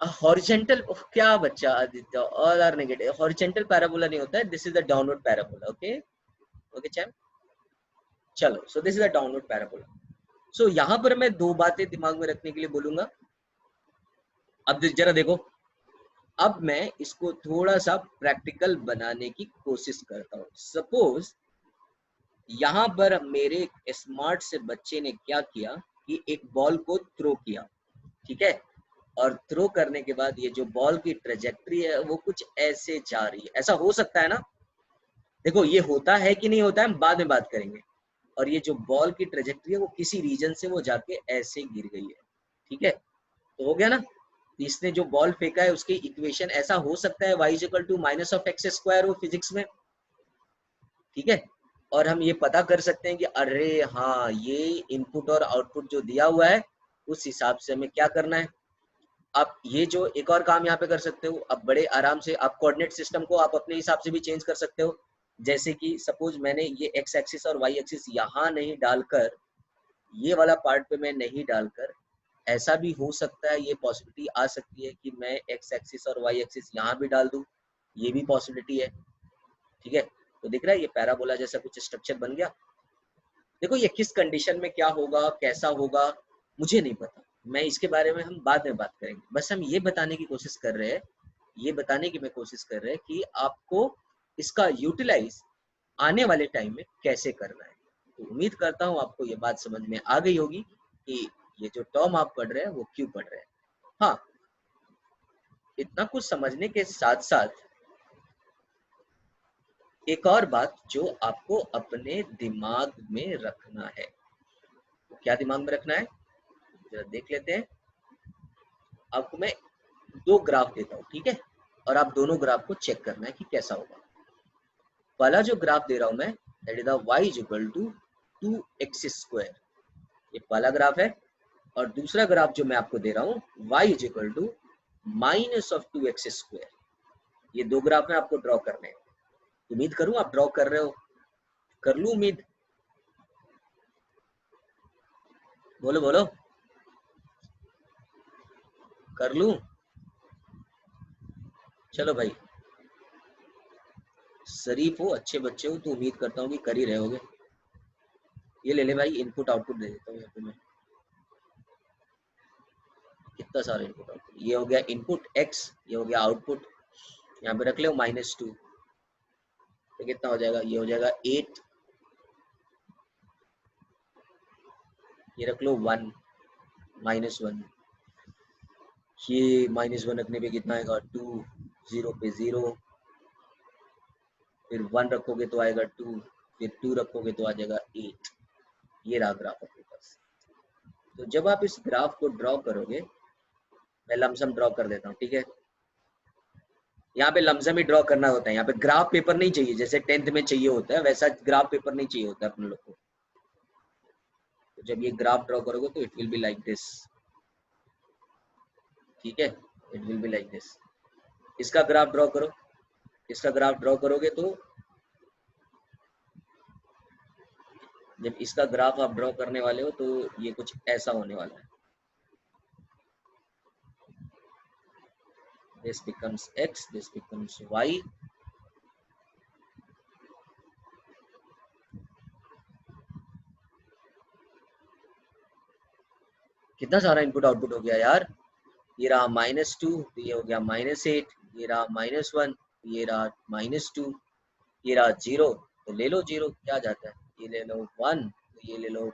A horizontal, क्या बच्चा Aditya, all are negative. Horizontal parabola नहीं होता है. This is the downward parabola. Okay, okay champ. चलो, so this is the downward parabola. So यहाँ पर मैं दो बातें दिमाग में रखने के लिए बोलूंगा. अब जरा देखो, अब मैं इसको थोड़ा सा प्रैक्टिकल बनाने की कोशिश करता हूँ. सपोज यहाँ पर मेरे स्मार्ट से बच्चे ने क्या किया कि एक बॉल को थ्रो किया, ठीक है, और थ्रो करने के बाद ये जो बॉल की ट्रेजेक्ट्री है वो कुछ ऐसे जा रही है। ऐसा हो सकता है ना? देखो ये होता है कि नहीं होता है हम बाद में बात करेंगे। और ये जो बॉल की ट्रेजेक्ट्री है वो किसी रीजन से वो जाके ऐसे गिर गई है, ठीक है, तो हो गया ना। इसने जो बॉल फेंका है उसकी इक्वेशन ऐसा हो सकता है y equal to minus of x square हो फिजिक्स में, ठीक है। और हम ये पता कर सकते हैं कि अरे हाँ ये इनपुट और आउटपुट जो दिया हुआ है उस हिसाब से हमें क्या करना है। आप ये जो एक और काम यहाँ पे कर सकते हो, आप बड़े आराम से आप कोऑर्डिनेट सिस्टम को आप अपने हिसाब से भी चेंज कर सकते हो। जैसे कि सपोज मैंने ये एक्स एक्सिस और वाई एक्सिस यहाँ नहीं डालकर, ये वाला पार्ट पे मैं नहीं डालकर, ऐसा भी हो सकता है, ये पॉसिबिलिटी आ सकती है कि मैं एक्स एक्सिस और वाई एक्सिस यहाँ भी डाल दूँ, ये भी पॉसिबिलिटी है, ठीक है। तो दिख रहा है ये पैराबोला जैसा कुछ स्ट्रक्चर बन गया। देखो ये किस कंडीशन में क्या होगा कैसा होगा मुझे नहीं पता, मैं इसके बारे में हम बाद में बात करेंगे। बस हम ये बताने की कोशिश कर रहे हैं, ये बताने की मैं कोशिश कर रहे हैं कि आपको इसका यूटिलाइज आने वाले टाइम में कैसे करना है। तो उम्मीद करता हूँ आपको ये बात समझ में आ गई होगी कि ये जो टर्म आप पढ़ रहे हैं वो क्यों पढ़ रहे हैं। हाँ, इतना कुछ समझने के साथ साथ एक और बात जो आपको अपने दिमाग में रखना है, क्या दिमाग में रखना है जरा देख लेते हैं। आपको मैं दो ग्राफ देता हूँ, ठीक है, और आप दोनों ग्राफ को चेक करना है कि कैसा होगा। पहला जो ग्राफ दे रहा हूं मैं that is the y is equal to 2x square, ये पहला ग्राफ है। और दूसरा ग्राफ जो मैं आपको दे रहा हूँ y is equal to minus of 2x square. ये दो ग्राफ में आपको ड्रॉ करने हैं। उम्मीद करूं आप ड्रॉ कर रहे हो, कर लूं उम्मीद, बोलो बोलो, कर लूं? चलो भाई, शरीफ हो अच्छे बच्चे हो तो उम्मीद करता हूँ कि कर ही रहे होगे। ये ले ले भाई, इनपुट आउटपुट दे देता हूँ यहाँ पे मैं, कितना सारा इनपुट आउटपुट। ये हो गया इनपुट x, ये हो गया आउटपुट, यहाँ पे रख ले -2, तो कितना हो जाएगा, ये हो जाएगा 8, ये रख लो 1 -1, ये -1 रखने पे कितना आएगा 2, 0 पे 0, फिर 1 रखोगे तो आएगा 2, फिर 2 रखोगे तो आ जाएगा 8। ये रहा ग्राफ अपने पास। तो जब आप इस ग्राफ को ड्रॉ करोगे, मैं लमसम ड्रॉ कर देता हूँ, ठीक है। यहाँ पे लमसम ही ड्रॉ करना होता है, यहाँ पे ग्राफ पेपर नहीं चाहिए जैसे 10th में चाहिए होता है, वैसा ग्राफ पेपर नहीं चाहिए होता है अपने लोग को। तो जब ये ग्राफ ड्रॉ करोगे तो it will be like this, ठीक है, it will be like this. इसका ग्राफ ड्रॉ करो, इसका ग्राफ ड्रॉ करोगे तो जब इसका ग्राफ आप ड्रॉ करने वाले हो तो ये कुछ ऐसा होने वाला है। This becomes x, this becomes y. कितना सारा इनपुट आउटपुट हो गया यार। ये रहा -2, ये हो गया -8, ये रहा -1, ये रहा -2, ये रहा 0, तो ले लो 0, क्या जाता है, ये ले लो 1, तो ये ले लो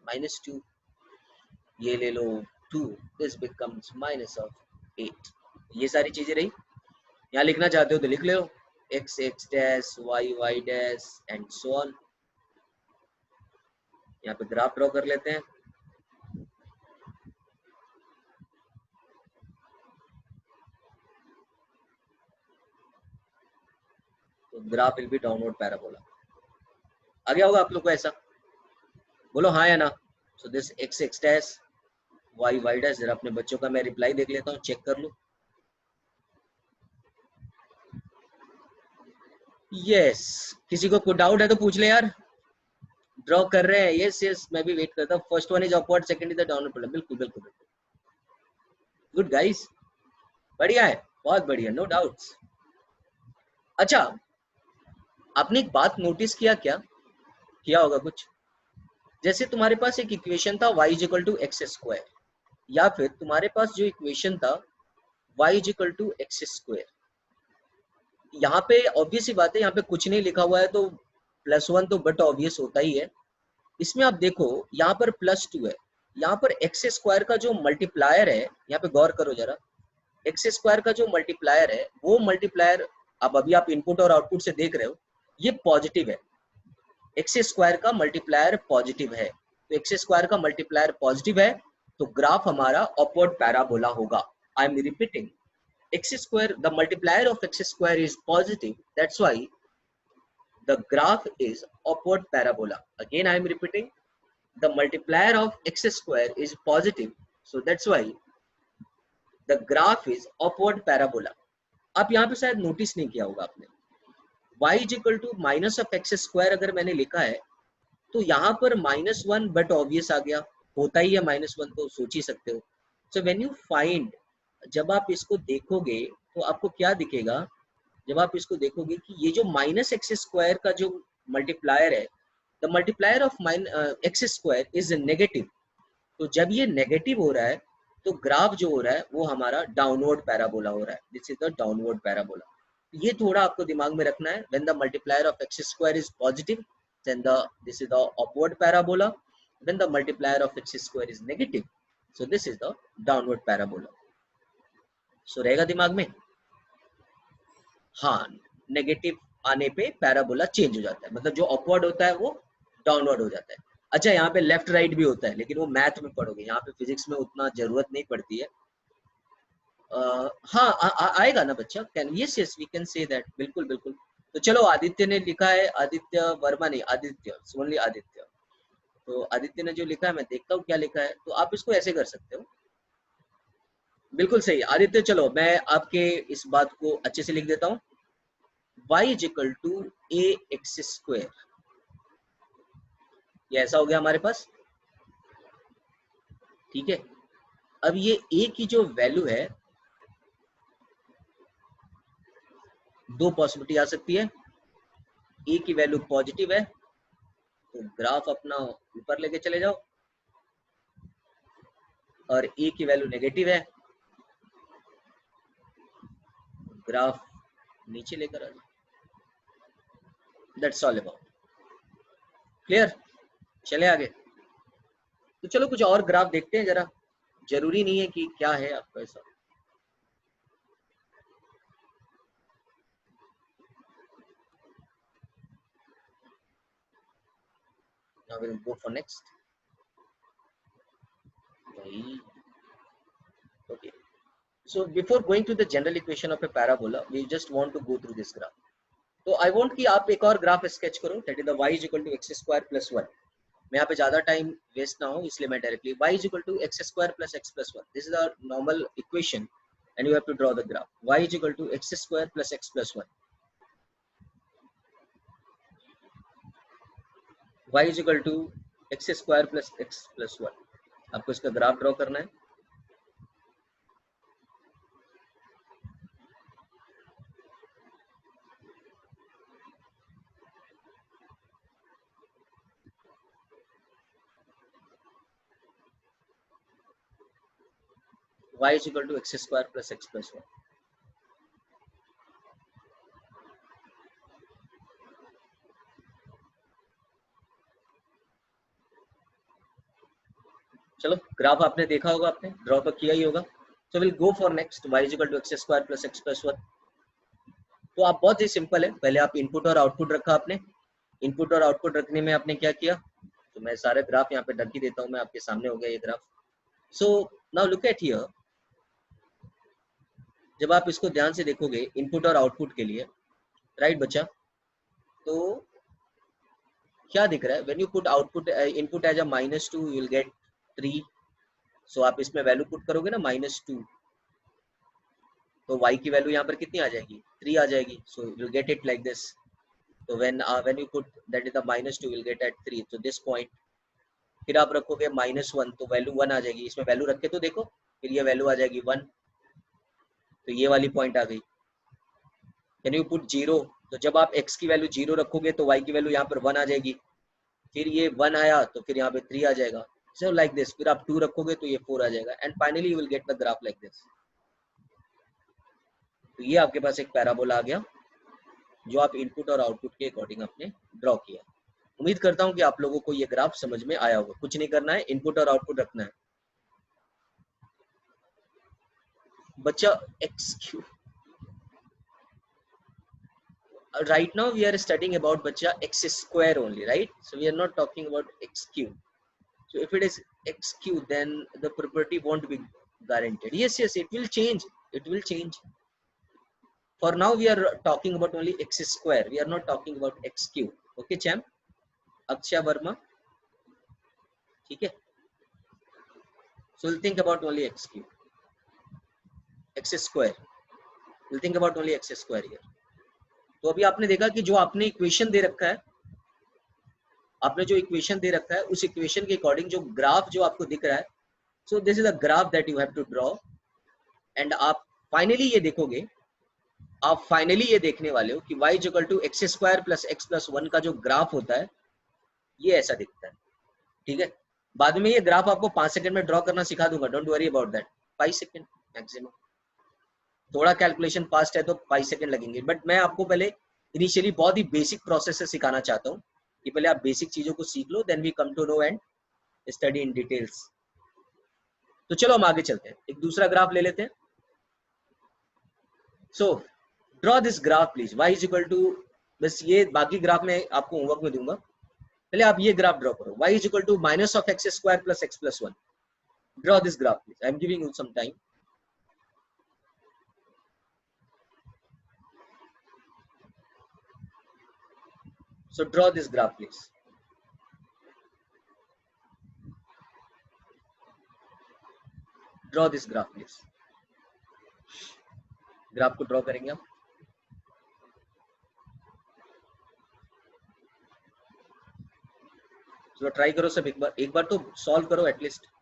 -2, ये ले लो 2, दिस बिकम्स -8। ये सारी चीजें रही, यहाँ लिखना चाहते हो तो लिख लो x x dash y y dash and so on. यहाँ पे ग्राफ ड्रॉ कर लेते हैं। तो graph will be downward parabola. आ गया होगा आप लोग को ऐसा, बोलो हाँ या ना। So this x x dash y y dash, जरा अपने बच्चों का मैं रिप्लाई देख लेता हूँ, चेक कर लो। यस, किसी को कोई डाउट है तो पूछ ले यार, ड्रॉ कर रहे हैं। यस यस, मैं भी वेट करता हूँ। First one is upward, second is the downward parabola. बिल्कुल बिल्कुल बिल्कुल, गुड गाइस, बढ़िया है, बहुत बढ़िया, नो डाउट्स। अच्छा, आपने एक बात नोटिस किया क्या, किया होगा कुछ, जैसे तुम्हारे पास एक इक्वेशन था y is equal to x square, या फिर तुम्हारे पास जो इक्वेशन था y is equal to x square, यहाँ पे ऑब्वियस सी बात है यहाँ पे कुछ नहीं लिखा हुआ है तो +1 तो बट ऑब्वियस होता ही है। इसमें आप देखो यहाँ पर +2 है, यहाँ पर एक्स स्क्वायर का जो मल्टीप्लायर है, यहाँ पे गौर करो जरा, एक्स स्क्वायर का जो मल्टीप्लायर है वो मल्टीप्लायर अब अभी आप इनपुट और आउटपुट से देख रहे हो ये पॉजिटिव है, एक्स स्क्वायर का मल्टीप्लायर पॉजिटिव है, तो एक्स स्क्वायर का मल्टीप्लायर पॉजिटिव है तो ग्राफ हमारा अपवर्ड पैराबोला होगा। I am repeating, x square, the multiplier of x square is positive, that's why the graph is upward parabola. Again I am repeating, the multiplier of x square is positive, so that's why the graph is upward parabola. आप यहाँ पे शायद notice नहीं किया होगा आपने, y is equal to minus of x square अगर मैंने लिखा है तो यहाँ पर -1 बट ऑब्वियस आ गया, होता ही है -1 तो सोच ही सकते हो। सो व्हेन यू फाइंड, जब आप इसको देखोगे तो आपको क्या दिखेगा, जब आप इसको देखोगे कि ये जो -x² का जो मल्टीप्लायर है, the multiplier of x² is negative, तो जब ये नेगेटिव हो रहा है तो ग्राफ जो हो रहा है वो हमारा डाउनवर्ड पैराबोला हो रहा है, this is the downward parabola. ये थोड़ा आपको दिमाग में रखना है, when the multiplier of x² is positive then this is the upward parabola, when the multiplier of x² is negative, so this is the downward parabola. So रहेगा दिमाग में, हाँ नेगेटिव आने पे पैराबोला चेंज हो जाता है, मतलब जो अपवर्ड होता है वो डाउनवर्ड हो जाता है। अच्छा यहाँ पे लेफ्ट राइट भी होता है, लेकिन वो मैथ में पढ़ोगे, यहाँ पे फिजिक्स में उतना जरूरत नहीं पड़ती है। हाँ आएगा ना बच्चा, can, yes yes we can say that, बिल्कुल बिल्कुल। तो चलो आदित्य ने लिखा है, आदित्य वर्मा नहीं, आदित्य, ओनली आदित्य। तो आदित्य ने जो लिखा है मैं देखता हूँ क्या लिखा है, तो आप इसको ऐसे कर सकते हो, बिल्कुल सही आदित्य। चलो मैं आपके इस बात को अच्छे से लिख देता हूँ, y is equal to ax², ये ऐसा हो गया हमारे पास, ठीक है। अब ये a की जो वैल्यू है, दो पॉसिबिलिटी आ सकती है, a की वैल्यू पॉजिटिव है तो ग्राफ अपना ऊपर लेके चले जाओ, और a की वैल्यू नेगेटिव है, ग्राफ नीचे लेकर आ जाओ, दैट्स ऑल अबाउट, क्लियर। चले आगे, तो चलो कुछ और ग्राफ देखते हैं जरा, जरूरी नहीं है कि क्या है आपका ऐसा। Now we'll go for next. Okay. So before going to the general equation of a parabola, we just want to go through this graph. तो I want कि आप एक और ग्राफ स्केच करो, that is the y is equal to x² plus 1. मैं यहाँ पे ज्यादा टाइम वेस्ट ना हो इसलिए मैं directly y is equal to x² plus x plus 1. This is the normal equation, and you have to draw the graph. Y is equal to x² plus x plus 1. y is equal to x² plus x plus 1. आपको इसका graph draw करना है। y is equal to x² plus x plus 1. चलो graph आपने देखा होगा, आपने draw तो किया ही होगा। So will go for next, y is equal to x² plus x plus 1. तो आप बहुत ही सिंपल है, पहले आप इनपुट और आउटपुट रखा आपने, इनपुट और आउटपुट रखने में आपने क्या किया, तो मैं सारे ग्राफ यहाँ पे रख ही देता हूँ, मैं आपके सामने हो गया ये graph. So now look at here, जब आप इसको ध्यान से देखोगे इनपुट और आउटपुट के लिए, राइट बच्चा, तो क्या दिख रहा है, when you put output input as a -2 you will get 3. So आप इसमें वैल्यू पुट करोगे ना -2, तो y की वैल्यू यहाँ पर कितनी आ जाएगी, 3 आ जाएगी, so you will get it like this. तो when you put that is the -2 will get at 3, तो दिस पॉइंट, फिर आप रखोगे -1 तो वैल्यू 1 आ जाएगी, इसमें वैल्यू रख के तो देखो, फिर ये वैल्यू आ जाएगी 1, तो ये वाली पॉइंट आ गई। कैन यू पुट 0, तो जब आप x की वैल्यू 0 रखोगे तो y की वैल्यू यहाँ पर 1 आ जाएगी, फिर ये 1 आया तो फिर यहाँ पे 3 आ जाएगा, सो लाइक दिस, फिर आप 2 रखोगे तो ये 4 आ जाएगा, and finally you will get the graph like this. तो ये आपके पास एक पैराबोला आ गया, जो आप इनपुट और आउटपुट के अकॉर्डिंग आपने ड्रॉ किया। उम्मीद करता हूं कि आप लोगों को ये ग्राफ समझ में आया होगा। कुछ नहीं करना है, इनपुट और आउटपुट रखना है। बच्चा एक्सक्यू right now we are studying about bacha x square only, right? So we are not talking about x cube. So if it is x cube, then the property won't be guaranteed. Yes, yes, it will change. It will change. For now we are talking about only x square. We are not talking about x cube. Okay, champ? Akshay Verma. Okay. So we'll think about only x cube, x square. We'll think about only x square here. तो अभी आपने देखा कि जो आपने equation दे रखा है, आपने जो इक्वेशन दे रखा है उस इक्वेशन के अकॉर्डिंग जो ग्राफ जो आपको दिख रहा है, so this is a graph that you have to draw. And आप फाइनली ये देखोगे, आप फाइनली ये देखने वाले हो कि y equal to x square plus x plus 1 का जो ग्राफ होता है ये ऐसा दिखता है। ठीक है, बाद में ये ग्राफ आपको 5 सेकंड में ड्रॉ करना सिखा दूंगा, don't worry about that. 5 second maximum, थोड़ा कैलकुलेशन फास्ट है तो 5 सेकंड लगेंगे, बट मैं आपको पहले इनिशियली बहुत ही बेसिक प्रोसेस से सिखाना चाहता हूँ कि पहले आप बेसिक चीजों को सीख लो, then we come to know and study in details. तो चलो हम आगे चलते हैं, एक दूसरा ग्राफ ले लेते हैं। So draw this graph please, y is equal to, बस ये बाकी ग्राफ में आपको होमवर्क में दूंगा, पहले आप ये ग्राफ ड्रॉ करो। y is equal to minus of x square plus x plus 1। Draw this graph please, I am giving you some time. So draw this graph please. Draw this graph please. Graph को draw करेंगे हम। तो try करो सब, एक बार तो solve करो at least.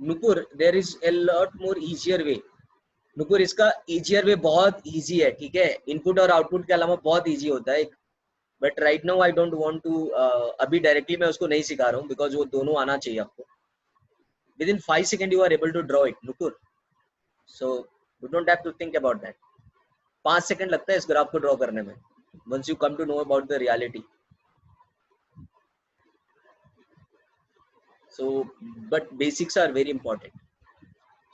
Nupur, there is a lot more easier way. Nupur, इसका इजियर वे बहुत इजी है, ठीक है, इनपुट और आउटपुट के अलावा बहुत इजी होता है, but right now I don't want to, अभी डायरेक्टली मैं उसको नहीं सिखा रहा हूँ बिकॉज वो दोनों आना चाहिए आपको। Within 5 second you are able to draw it Nupur, so you don't have to think about that. 5 second लगता है इस ग्राफ को ड्रॉ करने में, once you come to know about the reality. So but basics are very important.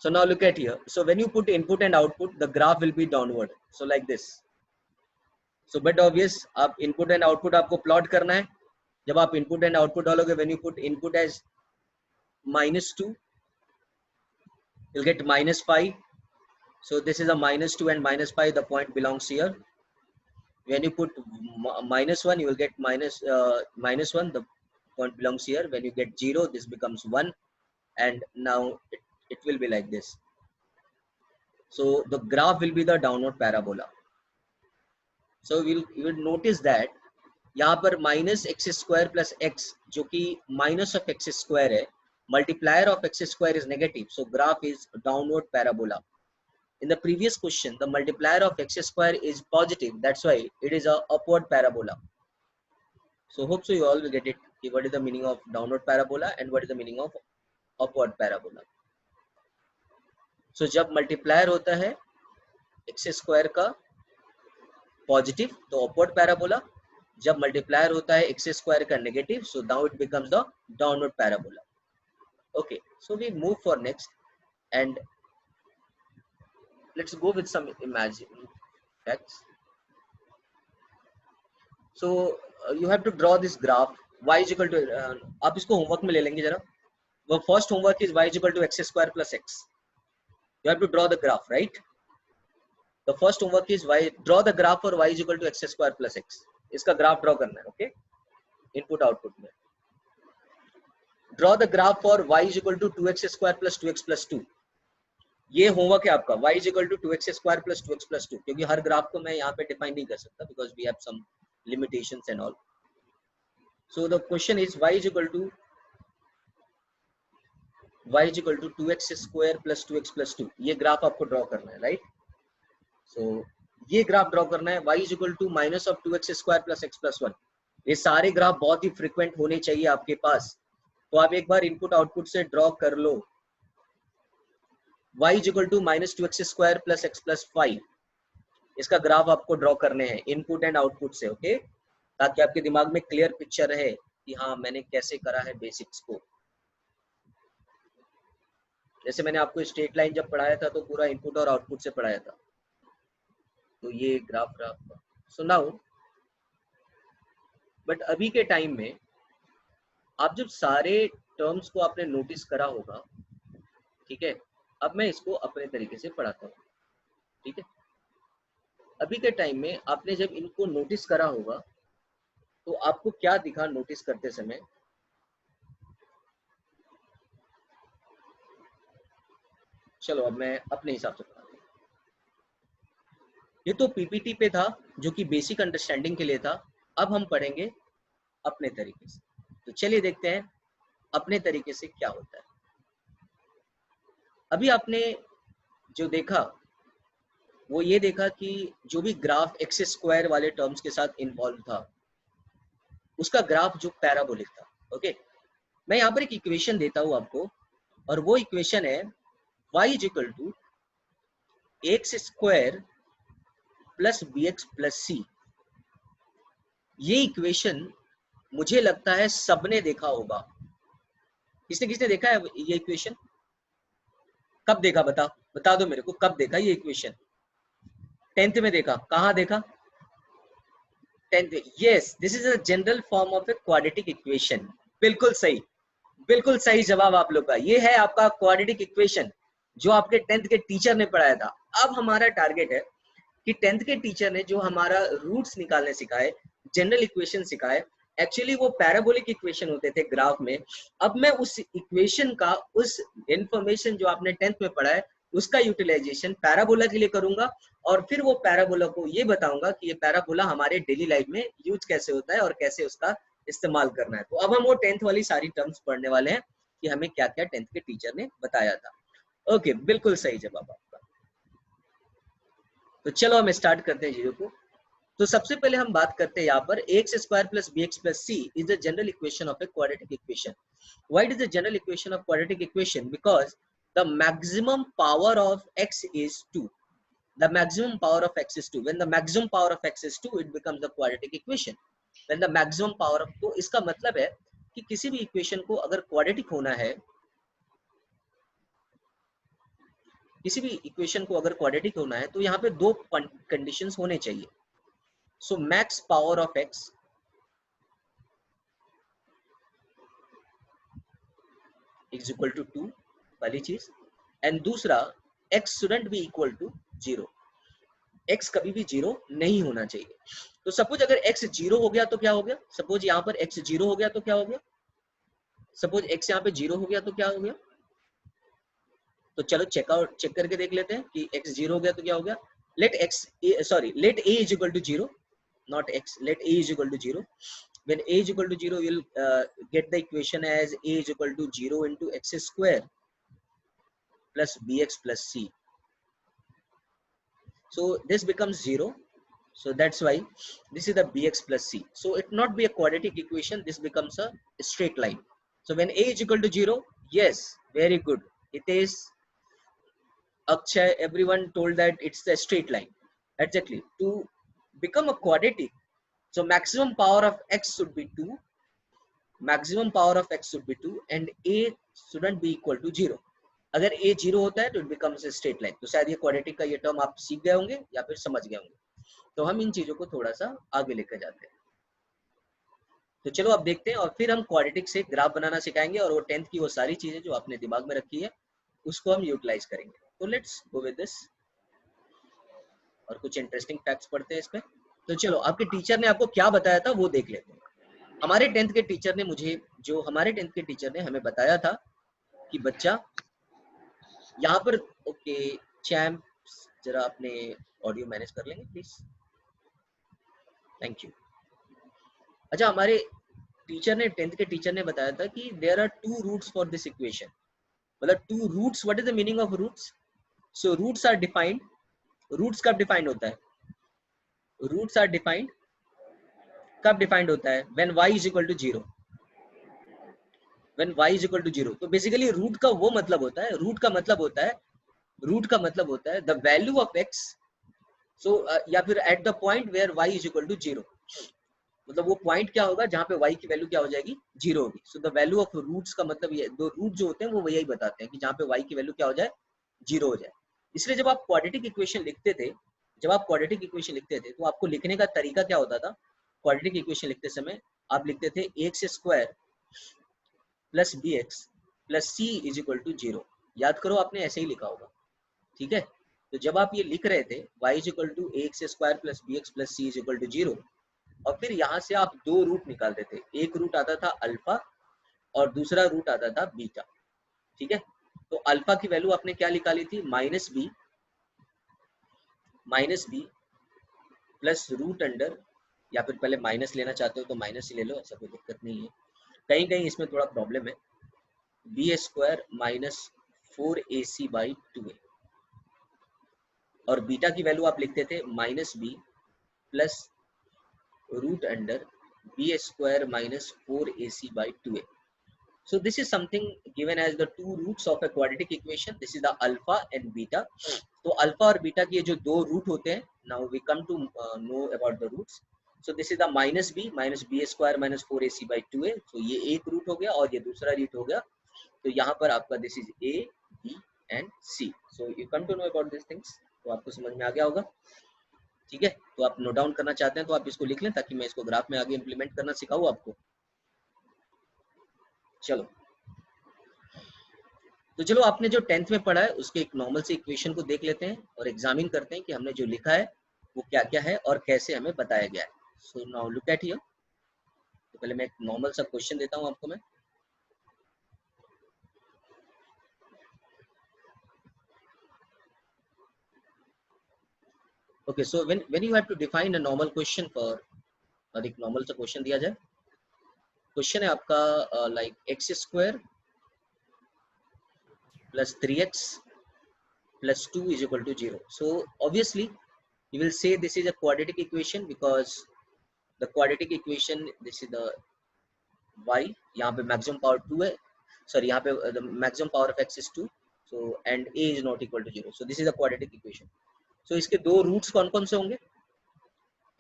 So now look at here, so when you put input and output the graph will be downward, so like this. So but obvious, आप input and output आपको plot करना है। जब आप input and output डालोगे, when you put input as -2 you'll get -5, so this is a -2 and -5, the point belongs here. When you put -1 you will get -1, the point belongs here. When you get 0 this becomes 1, and now it will be like this. So the graph will be the downward parabola. So you will notice that यहाँ पर minus x square plus x जो कि minus of x square है, multiplier of x square is negative, so graph is downward parabola. In the previous question the multiplier of x square is positive, that's why it is a upward parabola. So hope so you all will get it, what is the meaning of downward parabola and what is the meaning of upward parabola. So जब multiplier होता है x square का positive तो upward parabola, जब multiplier होता है x square का negative, so now it becomes the downward parabola. Okay, so we move for next and let's go with some imaginary facts. So you have to draw this graph y is equal to, आप इसको homework में ले लेंगे जरा। वो first homework is y is equal to x square plus x. You have to draw the graph, right? The first homework is y, draw the graph for y is equal to x square plus x. इसका graph draw करना है, okay, input output में। Draw the graph for y is equal to 2x square plus 2x plus 2. ये homework है आपका, y is equal to 2x square plus 2x plus 2, क्योंकि हर graph को मैं यहाँ पे डिफाइन नहीं कर सकता because we have some limitations and all. So the question is y is equal to y is equal to 2x square plus 2x plus 2, ये graph आपको ड्रॉ करना है, राइट। सो ये ग्राफ ड्रॉ करना है, y is equal to minus of 2x square plus x plus 1। ये सारे graph बहुत ही फ्रीक्वेंट होने चाहिए आपके पास, तो आप एक बार इनपुट आउटपुट से ड्रॉ कर लो। y is equal to minus 2x square plus x plus 5, इसका ग्राफ आपको ड्रॉ करने हैं इनपुट एंड आउटपुट से, ओके, ताकि आपके दिमाग में क्लियर पिक्चर रहे कि हाँ मैंने कैसे करा है बेसिक्स को। जैसे मैंने आपको स्ट्रेट लाइन जब पढ़ाया था तो पूरा इनपुट और आउटपुट से पढ़ाया था, तो ये ग्राफ रहा आपका। सो नाउ बट अभी के टाइम में आप जब सारे टर्म्स को आपने नोटिस करा होगा, ठीक है, अब मैं इसको अपने तरीके से पढ़ाता हूँ, ठीक है। अभी के टाइम में आपने जब इनको नोटिस करा होगा तो आपको क्या दिखा नोटिस करते समय? चलो अब मैं अपने हिसाब से पढ़ाता हूँ। ये तो पीपीटी पे था जो कि बेसिक अंडरस्टैंडिंग के लिए था, अब हम पढ़ेंगे अपने तरीके से। तो चलिए देखते हैं अपने तरीके से क्या होता है। अभी आपने जो देखा वो ये देखा कि जो भी ग्राफ एक्स स्क्वायर वाले टर्म्स के साथ इन्वॉल्व था उसका ग्राफ जो पैराबोलिक था, ओके। मैं यहाँ पर एक इक्वेशन देता हूँ आपको, और वो इक्वेशन है y is equal to x square plus b x plus c. ये इक्वेशन मुझे लगता है सबने देखा होगा। किसने किसने देखा है ये इक्वेशन? कब देखा बता दो मेरे को, कब देखा ये इक्वेशन? 10th में देखा? कहाँ देखा? 10th। Yes, this is a general form of a quadratic equation. बिल्कुल सही, बिल्कुल सही जवाब आप लोग का। ये है आपका क्वाड्रेटिक इक्वेशन जो आपके 10th के टीचर ने पढ़ाया था। अब हमारा टारगेट है कि 10th के टीचर ने जो हमारा रूट्स निकालने सिखाए, जनरल इक्वेशन सिखाए, एक्चुअली वो पैराबोलिक इक्वेशन होते थे ग्राफ में। अब मैं उस इक्वेशन का, उस इंफॉर्मेशन जो आपने 10th में पढ़ा है उसका यूटिलाइजेशन पैराबोला के लिए करूंगा, और फिर वो पैराबोला को ये बताऊंगा कि ये पैराबोला हमारे डेली लाइफ में यूज कैसे होता है और कैसे उसका इस्तेमाल करना है। तो अब हम वो 10th वाली सारी टर्म्स पढ़ने वाले हैं कि हमें क्या क्या 10th के टीचर ने बताया था। ओके, बिल्कुल सही जवाब आपका। तो चलो हम स्टार्ट करते हैं चीजों को। तो सबसे पहले हम बात करते हैं यहाँ पर x square plus b x plus c is the general equation of a quadratic equation. Why is the general equation of quadratic equation? Because the maximum power of x is 2. The maximum power of x is 2. When the maximum power of x is 2, it becomes the quadratic equation. When the maximum power of, तो इसका मतलब है कि किसी भी equation को अगर quadratic होना है, किसी भी इक्वेशन को अगर क्वाड्रेटिक होना है तो यहाँ पे दो कंडीशंस होने चाहिए। So max power of x is equal to 2, पहली चीज, एंड दूसरा x shouldn't be equal to 0। x कभी भी 0 नहीं होना चाहिए। तो सपोज अगर x 0 हो गया तो क्या हो गया? सपोज यहाँ पर x 0 हो गया तो क्या हो गया? सपोज x यहाँ पे 0 हो गया तो क्या हो गया? तो चलो चेक करके देख लेते हैं कि x 0 हो गया तो क्या हो गया। Let a is equal to 0, not x, let a is equal to 0. When a is equal to 0, you'll get the equation as a is equal to 0 into x square plus bx plus c. So this becomes 0. So that's why this is the bx plus c. So it not be a quadratic equation. This becomes a straight line. So when a is equal to 0, yes, very good. It is Akshay. Everyone told that it's a straight line. Exactly. To become a quadratic, so maximum power of x should be 2. Maximum power of x should be 2 and a shouldn't be equal to 0. अगर a 0 होता है तो it becomes a straight line. तो शायद ये quadratic का ये term आप सीख गए होंगे या फिर समझ गए होंगे। तो हम इन चीजों को थोड़ा सा आगे लेकर जाते हैं। तो चलो अब देखते हैं, और फिर हम क्वाड्रेटिक से ग्राफ बनाना सिखाएंगे, और वो 10th की वो सारी चीजें जो आपने दिमाग में रखी है उसको हम यूटिलाइज करेंगे। तो लेट्स गो विद दिस, और कुछ इंटरेस्टिंग फैक्ट्स पढ़ते हैं इसमें। तो चलो आपके टीचर ने आपको क्या बताया था वो देख लेते हैं। हमारे 10th के टीचर ने हमारे 10th के टीचर ने हमें बताया था कि बच्चा यहाँ पर, ओके चैम्प, जरा अपने ऑडियो मैनेज कर लेंगे प्लीज, थैंक यू। अच्छा, हमारे टीचर ने 10th के टीचर ने बताया था कि there are 2 roots for this equation. मतलब two roots, what is the meaning of roots? So roots are defined, roots कब डिफाइंड होता है? रूट्स आर डिफाइंड कब डिफाइंड होता है? When y is equal to 0, when y is equal to 0। तो basically root का वो मतलब होता है, रूट का मतलब होता है, रूट का मतलब होता है the value of x, so या फिर at the point where y is equal to 0, मतलब वो पॉइंट क्या होगा जहाँ पे y की वैल्यू क्या हो जाएगी? 0 होगी। So the value of roots का मतलब ये, दो रूट जो होते हैं वो यही बताते हैं कि जहाँ पे y की वैल्यू क्या हो जाए? 0 हो जाए। इसलिए जब आप क्वाड्रेटिक इक्वेशन लिखते थे, जब आप क्वाड्रेटिक इक्वेशन लिखते थे तो आपको लिखने का तरीका क्या होता था? क्वाड्रेटिक इक्वेशन लिखते समय आप लिखते थे x square plus b x plus c is equal to 0। याद करो, आपने ऐसे ही लिखा होगा, ठीक है? तो जब आप ये लिख रहे थे y is equal to x square plus b x plus c is equal to 0, और फिर यहाँ से आप दो रूट निकालते थे, एक रूट आता था अल्फा और दूसरा रूट आता था बीटा, ठीक है? तो अल्फा की वैल्यू आपने क्या निकाली थी? Minus b plus root under, या फिर पहले माइनस लेना चाहते हो तो माइनस ही ले लो, ऐसा कोई दिक्कत नहीं है। कहीं कहीं इसमें थोड़ा प्रॉब्लम है। B square minus 4ac by 2a, और बीटा की वैल्यू आप लिखते थे minus b plus root under b square minus 4ac by 2a. So this is something given as the two roots of a quadratic equation. This is the alpha and beta. तो alpha और beta के जो दो root होते हैं, now we come to know about the roots. So this is the minus b square minus 4ac by 2a. So ये एक root हो गया और ये दूसरा रूट हो गया। तो यहाँ पर आपका this is a, b and c. So you come to know about these things. तो आपको समझ में आ गया होगा, ठीक है? तो आप नोट डाउन करना चाहते हैं तो आप इसको लिख लें ताकि मैं इसको ग्राफ में आगे इंप्लीमेंट करना सिखाऊं आपको। चलो, तो चलो आपने जो 10th में पढ़ा है उसके एक नॉर्मल से इक्वेशन को देख लेते हैं और एग्जामिन करते हैं कि हमने जो लिखा है वो क्या क्या है और कैसे हमें बताया गया है। So now look at here. तो पहले मैं एक नॉर्मल सा क्वेश्चन देता हूं आपको मैं। Okay, so when you have to define a normal question for, और एक नॉर्मल सा क्वेश्चन दिया जाए। क्वेश्चन है आपका like x square plus 3x plus 2 is equal to 0. So obviously you will say this is a quadratic equation because the quadratic equation, this is the y, यहाँ पे maximum power 2 है, sorry यहाँ पे the maximum power of x is 2, so and a is not equal to 0. So this is a quadratic equation. So इसके दो roots कौन कौन से होंगे?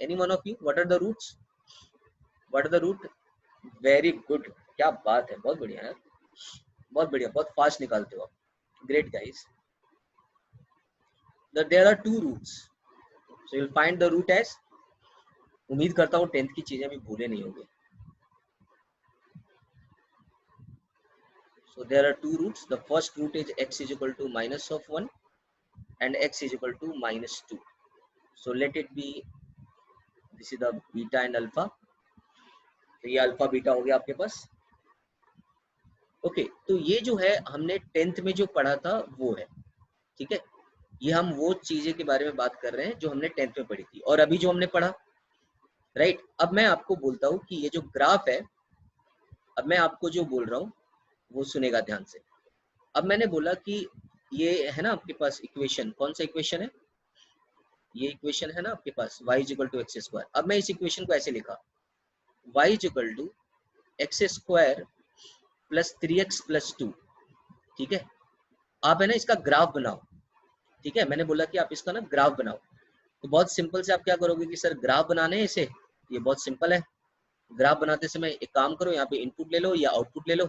Any one of you, what are the roots? What are the root? Very good, क्या बात है, बहुत बढ़िया यार, बहुत बढ़िया, बहुत फास्ट निकालते हो आप, great guys. There are two roots, so you'll find the root as, उम्मीद करता हूँ 10th की चीजें भी भूले नहीं होंगे। So there are two roots. The first root is x is equal to minus of 1 and x is equal to minus 2. So let it be, this is the beta and alpha. तो ये alpha beta हो गया आपके पास। Okay, तो ये जो है हमने 10th में जो पढ़ा था वो है, ठीक है? ये हम वो चीजें के बारे में बात कर रहे हैं जो हमने 10th में पढ़ी थी और अभी जो हमने पढ़ा, राइट? अब मैं आपको बोलता हूँ कि ये जो ग्राफ है, अब मैं आपको जो बोल रहा हूँ वो सुनेगा ध्यान से। अब मैंने बोला कि ये है ना आपके पास इक्वेशन, कौन सा इक्वेशन है? ये इक्वेशन है ना आपके पास y is equal to x square. अब मैं इस इक्वेशन को ऐसे लिखा, y is equal to x square plus 3x plus 2, ठीक है? आप है ना इसका ग्राफ बनाओ, ठीक है? मैंने बोला कि आप इसका ना ग्राफ बनाओ। तो बहुत सिंपल से आप क्या करोगे कि सर ग्राफ बनाने हैं इसे, ये बहुत सिंपल है। ग्राफ बनाते समय एक काम करो, यहाँ पे इनपुट ले लो या आउटपुट ले लो।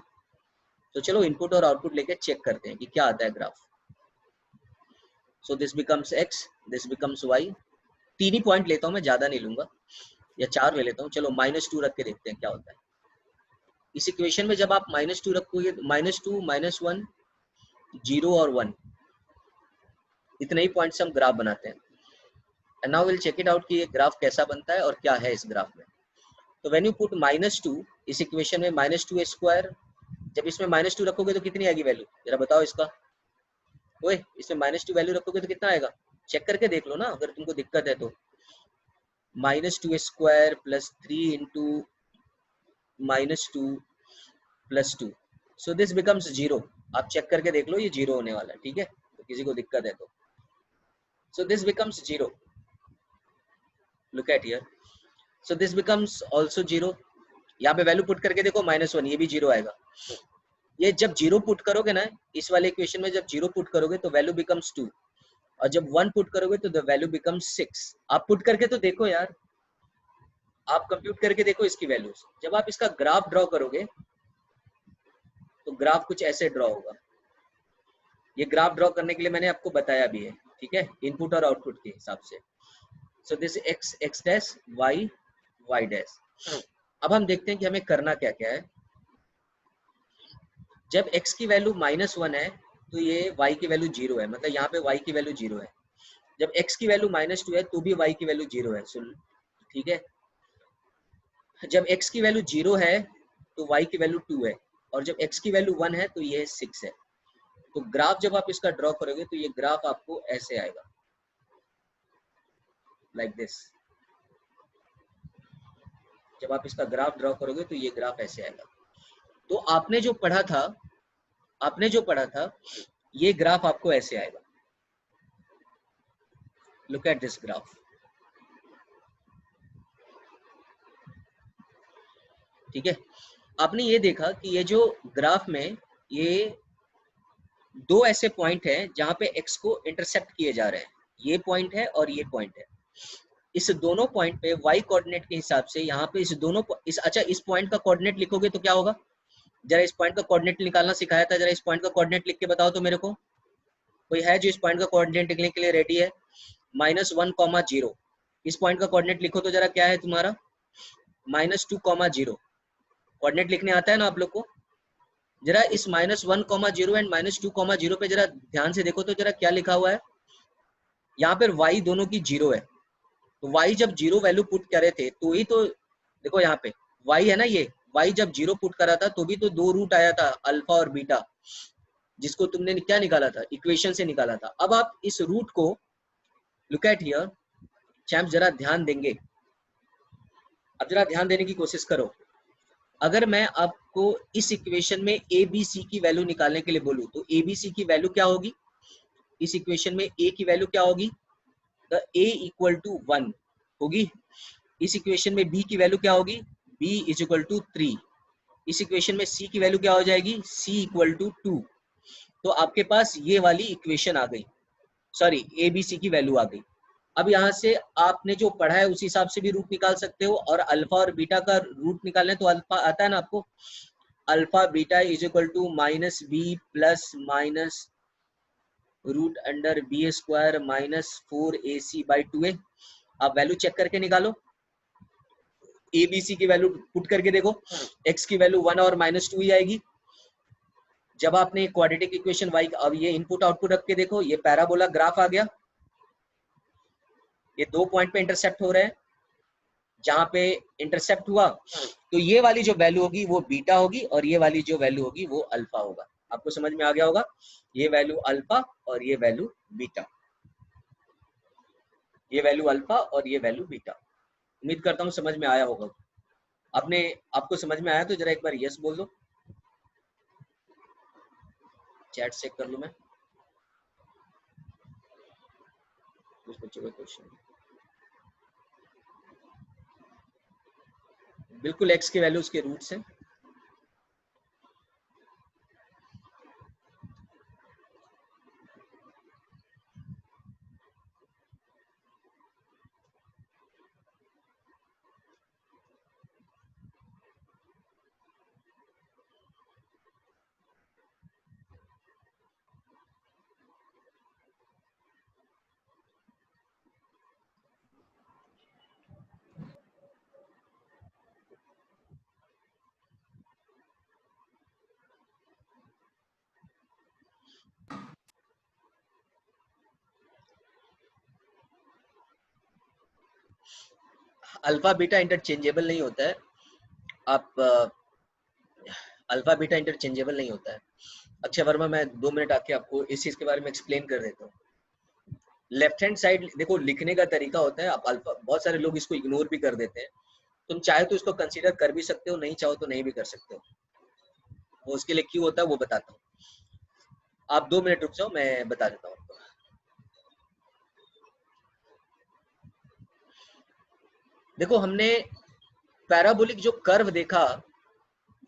तो चलो इनपुट और आउटपुट लेके चेक करते हैं कि क्या आता है graph. So this becomes x, this becomes y। तीन ही पॉइंट लेता हूँ मैं, ज्यादा नहीं लूंगा, या 4 ले लेता हूँ। चलो -2 रख के देखते हैं क्या होता है। इस इक्वेशन में जब आप -2 रखोगे, -2 -1 0 और 1, इतने ही पॉइंट से हम ग्राफ बनाते हैं। And now will check it out कि ये ग्राफ कैसा बनता है और क्या है इस ग्राफ में। तो व्हेन यू पुट -2 इस इक्वेशन में, -2 स्क्वायर, जब इसमें -2 रखोगे तो कितनी आएगी वैल्यू, जरा बताओ इसका। ओए, इसमें -2 वैल्यू रखोगे तो कितना आएगा? चेक करके देख लो ना अगर तुमको दिक्कत है तो। -2 square plus 3 into -2 plus 2, so this becomes 0। आप चेक करके देख लो, ये 0 होने वाला है, ठीक है, तो किसी को दिक्कत है तो so this becomes 0, look at here, so this becomes also 0। यहाँ पे वैल्यू पुट करके देखो -1, ये भी 0 आएगा। ये जब 0 पुट करोगे ना इस वाले इक्वेशन में, जब 0 पुट करोगे तो वैल्यू बिकम्स 2, और जब 1 पुट करोगे तो द वैल्यू बिकम्स 6। आप पुट करके तो देखो यार, आप कंप्यूट करके देखो इसकी वैल्यूज। जब आप इसका ग्राफ ड्रॉ करोगे तो ग्राफ कुछ ऐसे ड्रॉ होगा। ये ग्राफ ड्रॉ करने के लिए मैंने आपको बताया भी है, ठीक है, इनपुट और आउटपुट के हिसाब से। So this x x dash y y dash. अब हम देखते हैं कि हमें करना क्या क्या है। जब x की वैल्यू -1 है तो ये y की वैल्यू 0 है, मतलब यहाँ पे y की वैल्यू 0 है। जब x की वैल्यू -2 है तो भी y की वैल्यू 0 है, सुन, ठीक है। जब x की वैल्यू 0 है तो y की वैल्यू 2 है, और जब x की वैल्यू 1 है तो ये 6 है। तो ग्राफ जब आप इसका ड्रॉ करोगे तो ये ग्राफ आपको ऐसे आएगा, लाइक दिस। जब आप इसका ग्राफ ड्रॉ करोगे तो ये ग्राफ ऐसे आएगा। तो आपने जो पढ़ा था ये ग्राफ आपको ऐसे आएगा। लुक एट दिस ग्राफ, ठीक है। आपने ये देखा कि ये जो ग्राफ में ये दो ऐसे पॉइंट हैं जहां पे x को इंटरसेप्ट किए जा रहे हैं, ये पॉइंट है और ये पॉइंट है। इस दोनों पॉइंट पे y कोऑर्डिनेट के हिसाब से यहाँ पे अच्छा इस पॉइंट का कोऑर्डिनेट लिखोगे तो क्या होगा, जरा इस पॉइंट का कोऑर्डिनेट निकालना सिखाया था, जरा इस पॉइंट का कोऑर्डिनेट लिख के बताओ तो मेरे को, कोई है जो इस पॉइंट का कोऑर्डिनेट लिखने के लिए रेडी है? -1, 0। इस पॉइंट का कोऑर्डिनेट लिखो तो जरा, क्या है तुम्हारा? -2, 0। कोऑर्डिनेट लिखने आता है ना आप लोग को? जरा इस -1, 0 एंड -2, 0 पे जरा ध्यान से देखो तो जरा क्या लिखा हुआ है। यहाँ पर y दोनों की 0 है, तो y जब 0 वैल्यू पुट करे थे तो ही तो, देखो यहाँ पे y है ना, ये y जब 0 पुट करा था तो भी तो 2 रूट आया था अल्फा और बीटा, जिसको तुमने क्या निकाला था, इक्वेशन से निकाला था। अब आप इस रूट को, लुक एट हियर चैम्प, जरा ध्यान देंगे, अब जरा ध्यान देने की कोशिश करो। अगर मैं आपको इस इक्वेशन में ए बी सी की वैल्यू निकालने के लिए बोलूं तो ए बी सी की वैल्यू क्या होगी? इस इक्वेशन में ए की वैल्यू क्या होगी? द ए इक्वल टू 1 होगी। इस इक्वेशन में बी की वैल्यू क्या होगी? b is equal to 3। इस इक्वेशन में c की वैल्यू क्या हो जाएगी? c equal to 2। तो आपके पास ये वाली इक्वेशन आ गई, सॉरी ए बी सी की वैल्यू आ गई। अब यहाँ से आपने जो पढ़ा है उस हिसाब से भी रूट निकाल सकते हो, और अल्फा और बीटा का रूट निकालना है तो अल्फा आता है ना आपको, alpha beta is equal to -b plus minus root under b square -4ac/2a। आप वैल्यू चेक करके निकालो, ए बी सी की वैल्यू पुट करके देखो, x की वैल्यू 1 और -2 ही आएगी। जब आपने क्वाड्रेटिक इक्वेशन y, अब ये इनपुट आउटपुट रख के देखो, ये पैराबोला ग्राफ आ गया, ये दो पॉइंट पे इंटरसेप्ट हो रहे हैं, जहां पे इंटरसेप्ट हुआ तो ये वाली जो वैल्यू होगी वो बीटा होगी, और ये वाली जो वैल्यू होगी वो अल्फा होगा। आपको समझ में आ गया होगा, ये वैल्यू अल्फा और ये वैल्यू बीटा, ये वैल्यू अल्फा और ये वैल्यू बीटा। उम्मीद करता हूँ समझ में आया होगा। आपको समझ में आया तो जरा एक बार यस बोल दो, चैट चेक कर लूं मैं, कुछ बच्चों का क्वेश्चन। बिल्कुल x की वैल्यू उसके रूट्स हैं। अल्फा बीटा इंटरचेंजेबल नहीं होता है, आप अल्फा बीटा इंटरचेंजेबल नहीं होता है। अक्षय वर्मा, मैं 2 मिनट आके आपको इस चीज के बारे में एक्सप्लेन कर देता हूँ। लेफ्ट हैंड साइड देखो, लिखने का तरीका होता है, आप अल्फा, बहुत सारे लोग इसको इग्नोर भी कर देते हैं। तुम चाहे तो इसको कंसीडर कर भी सकते हो, नहीं चाहो तो नहीं भी कर सकते हो, वो उसके लिए क्यों होता है वो बताता हूँ। आप 2 मिनट रुक जाओ, मैं बता देता हूँ आपको। देखो हमने पैराबोलिक जो कर्व देखा,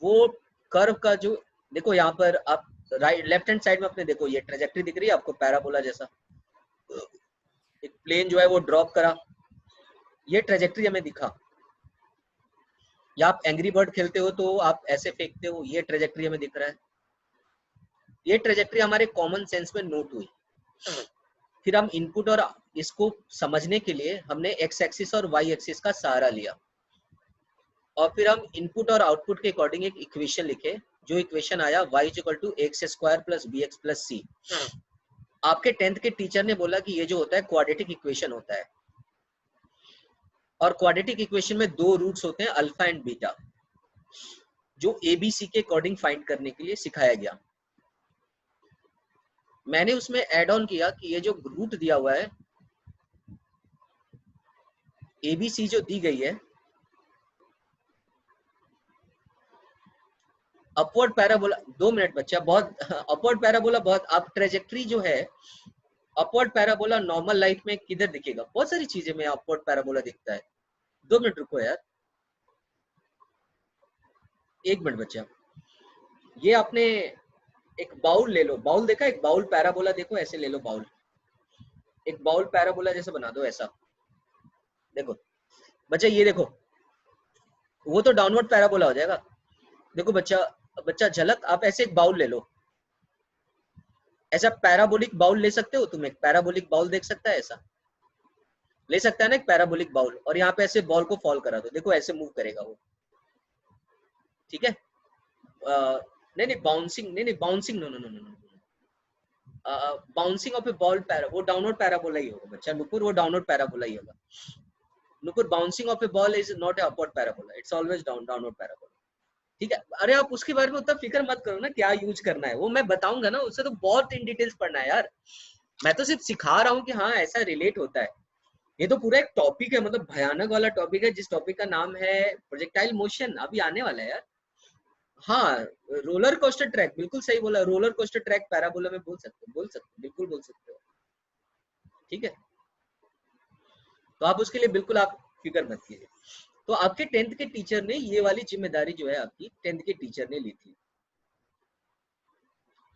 वो कर्व का जो, देखो यहाँ पर आप राइट लेफ्ट हैंड साइड में अपने देखो, ये ट्रेजेक्टरी दिख रही है आपको पैराबोला जैसा, एक प्लेन जो है वो ड्रॉप करा, ये ट्रेजेक्टरी हमें दिखा। या आप एंग्री बर्ड खेलते हो तो आप ऐसे फेंकते हो, ये ट्रेजेक्टरी हमें दिख रहा है। ये ट्रेजेक्टरी हमारे कॉमन सेंस में नोट हुई। फिर हम इनपुट और इसको समझने के लिए हमने एक्स एक्सिस और वाई एक्सिस का सहारा लिया, और फिर हम इनपुट और आउटपुट के अकॉर्डिंग एक इक्वेशन लिखे, जो इक्वेशन आया y equal to x square plus b x plus c. आपके 10th के टीचर ने बोला कि ये जो होता है क्वाड्रेटिक इक्वेशन होता है, और क्वाड्रेटिक इक्वेशन में 2 रूट्स होते हैं अल्फा एंड बीटा, जो एबीसी के अकॉर्डिंग फाइंड करने के लिए सिखाया गया। मैंने उसमें ऐड ऑन किया कि ये जो रूट दिया हुआ है, एबीसी जो दी गई है, अपवर्ड पैराबोला, 2 मिनट बच्चा, बहुत अपवर्ड पैराबोला बहुत, आप ट्रेजेक्टरी जो है अपवर्ड पैराबोला नॉर्मल लाइफ में किधर दिखेगा, बहुत सारी चीजें में अपवर्ड पैराबोला दिखता है। 2 मिनट रुको यार, 1 मिनट बच्चा। ये आपने एक बाउल ले लो, बाउल देखा, एक बाउल पैराबोला देखो, ऐसे ले लो बाउल, एक बाउल पैराबोला जैसे बना दो ऐसा। देखो बच्चा, ये देखो, वो तो डाउनवर्ड पैराबोला हो जाएगा। देखो बच्चा, बच्चा झलक, आप ऐसे एक बाउल ले लो, ऐसा पैराबोलिक बाउल ले सकते हो तुम, एक पैराबोलिक बाउल देख सकता है, ऐसा ले सकता है ना एक पैराबोलिक बाउल, और यहाँ पे ऐसे बॉल को फॉल करा दो, देखो ऐसे मूव करेगा वो, ठीक है। नहीं नहीं बाउंसिंग, नहीं नहीं bouncing, no no no no, bouncing off a ball पैरा, वो डाउनवर्ड पैराबोला ही होगा बच्चा नुपुर, वो डाउनवर्ड पैराबोला ही होगा Nupur. Bouncing off a ball is not a upward parabola, it's always downward parabola, ठीक है। अरे आप उसके बारे में उतना फिक्र मत करो ना, क्या यूज करना है वो मैं बताऊंगा ना, उससे तो बहुत इन डिटेल्स पढ़ना है यार, मैं तो सिर्फ सिखा रहा हूँ कि हाँ ऐसा रिलेट होता है। ये तो पूरा एक टॉपिक है, मतलब भयानक वाला टॉपिक है, जिस टॉपिक का नाम है प्रोजेक्टाइल मोशन, अभी आने वाला है यार। हाँ, रोलर कोस्टर ट्रैक, बिल्कुल सही बोला, रोलर कोस्टर ट्रैक पैराबोला में बोल सकते, बिल्कुल बोल सकते हो, ठीक है। तो आप उसके लिए बिल्कुल आप फिक्र मत कीजिए। तो आपके 10th के टीचर ने ये वाली जिम्मेदारी जो है, आपकी 10th के टीचर ने ली थी,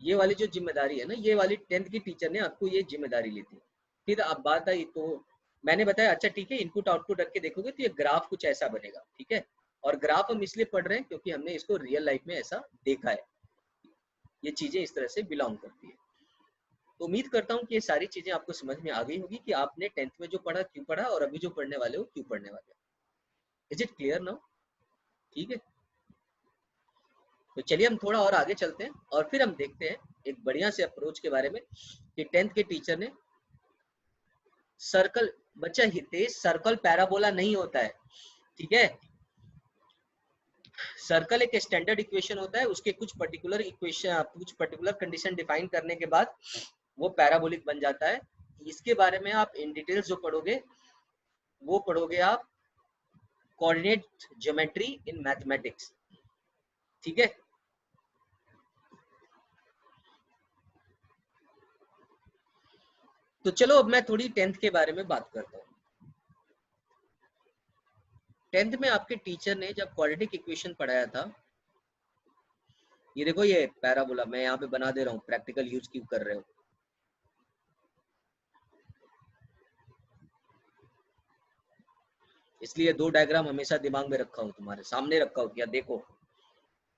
ये वाली जो जिम्मेदारी है ना, ये वाली 10th की टीचर ने आपको ये जिम्मेदारी ली थी। फिर अब बात आई, तो मैंने बताया अच्छा ठीक है, इनपुट आउटपुट रख के देखोगे तो ये ग्राफ कुछ ऐसा बनेगा, ठीक है। और ग्राफ हम इसलिए पढ़ रहे हैं क्योंकि हमने इसको रियल लाइफ में ऐसा देखा है, ये चीजें इस तरह से बिलोंग करती है। तो उम्मीद करता हूँ कि ये सारी चीजें आपको समझ में आ गई होगी कि आपने 10th में जो पढ़ा क्यों पढ़ा, और अभी जो पढ़ने वाले हो क्यों पढ़ने वाले हो। Is it clear now? ठीक है, तो चलिए हम थोड़ा और आगे चलते हैं, और फिर हम देखते हैं एक बढ़िया से अप्रोच के बारे में कि 10th के टीचर ने सर्कल, बच्चा हितेश सर्कल पैराबोला नहीं होता है, ठीक है। सर्कल एक स्टैंडर्ड इक्वेशन होता है, उसके कुछ पर्टिकुलर इक्वेशन, कुछ पर्टिकुलर कंडीशन डिफाइन करने के बाद वो पैराबोलिक बन जाता है। इसके बारे में आप इन डिटेल्स जो पढ़ोगे, वो पढ़ोगे आप कोऑर्डिनेट ज्योमेट्री इन मैथमेटिक्स, ठीक है। तो चलो अब मैं थोड़ी 10th के बारे में बात करता हूँ। 10th में आपके टीचर ने जब क्वाड्रेटिक इक्वेशन पढ़ाया था, ये देखो ये पैराबोला मैं यहाँ पे बना दे रहा हूँ, प्रैक्टिकल यूज क्यों कर रहे हो, इसलिए 2 डायग्राम हमेशा दिमाग में रखा हूँ, तुम्हारे सामने रखा हूँ, क्या देखो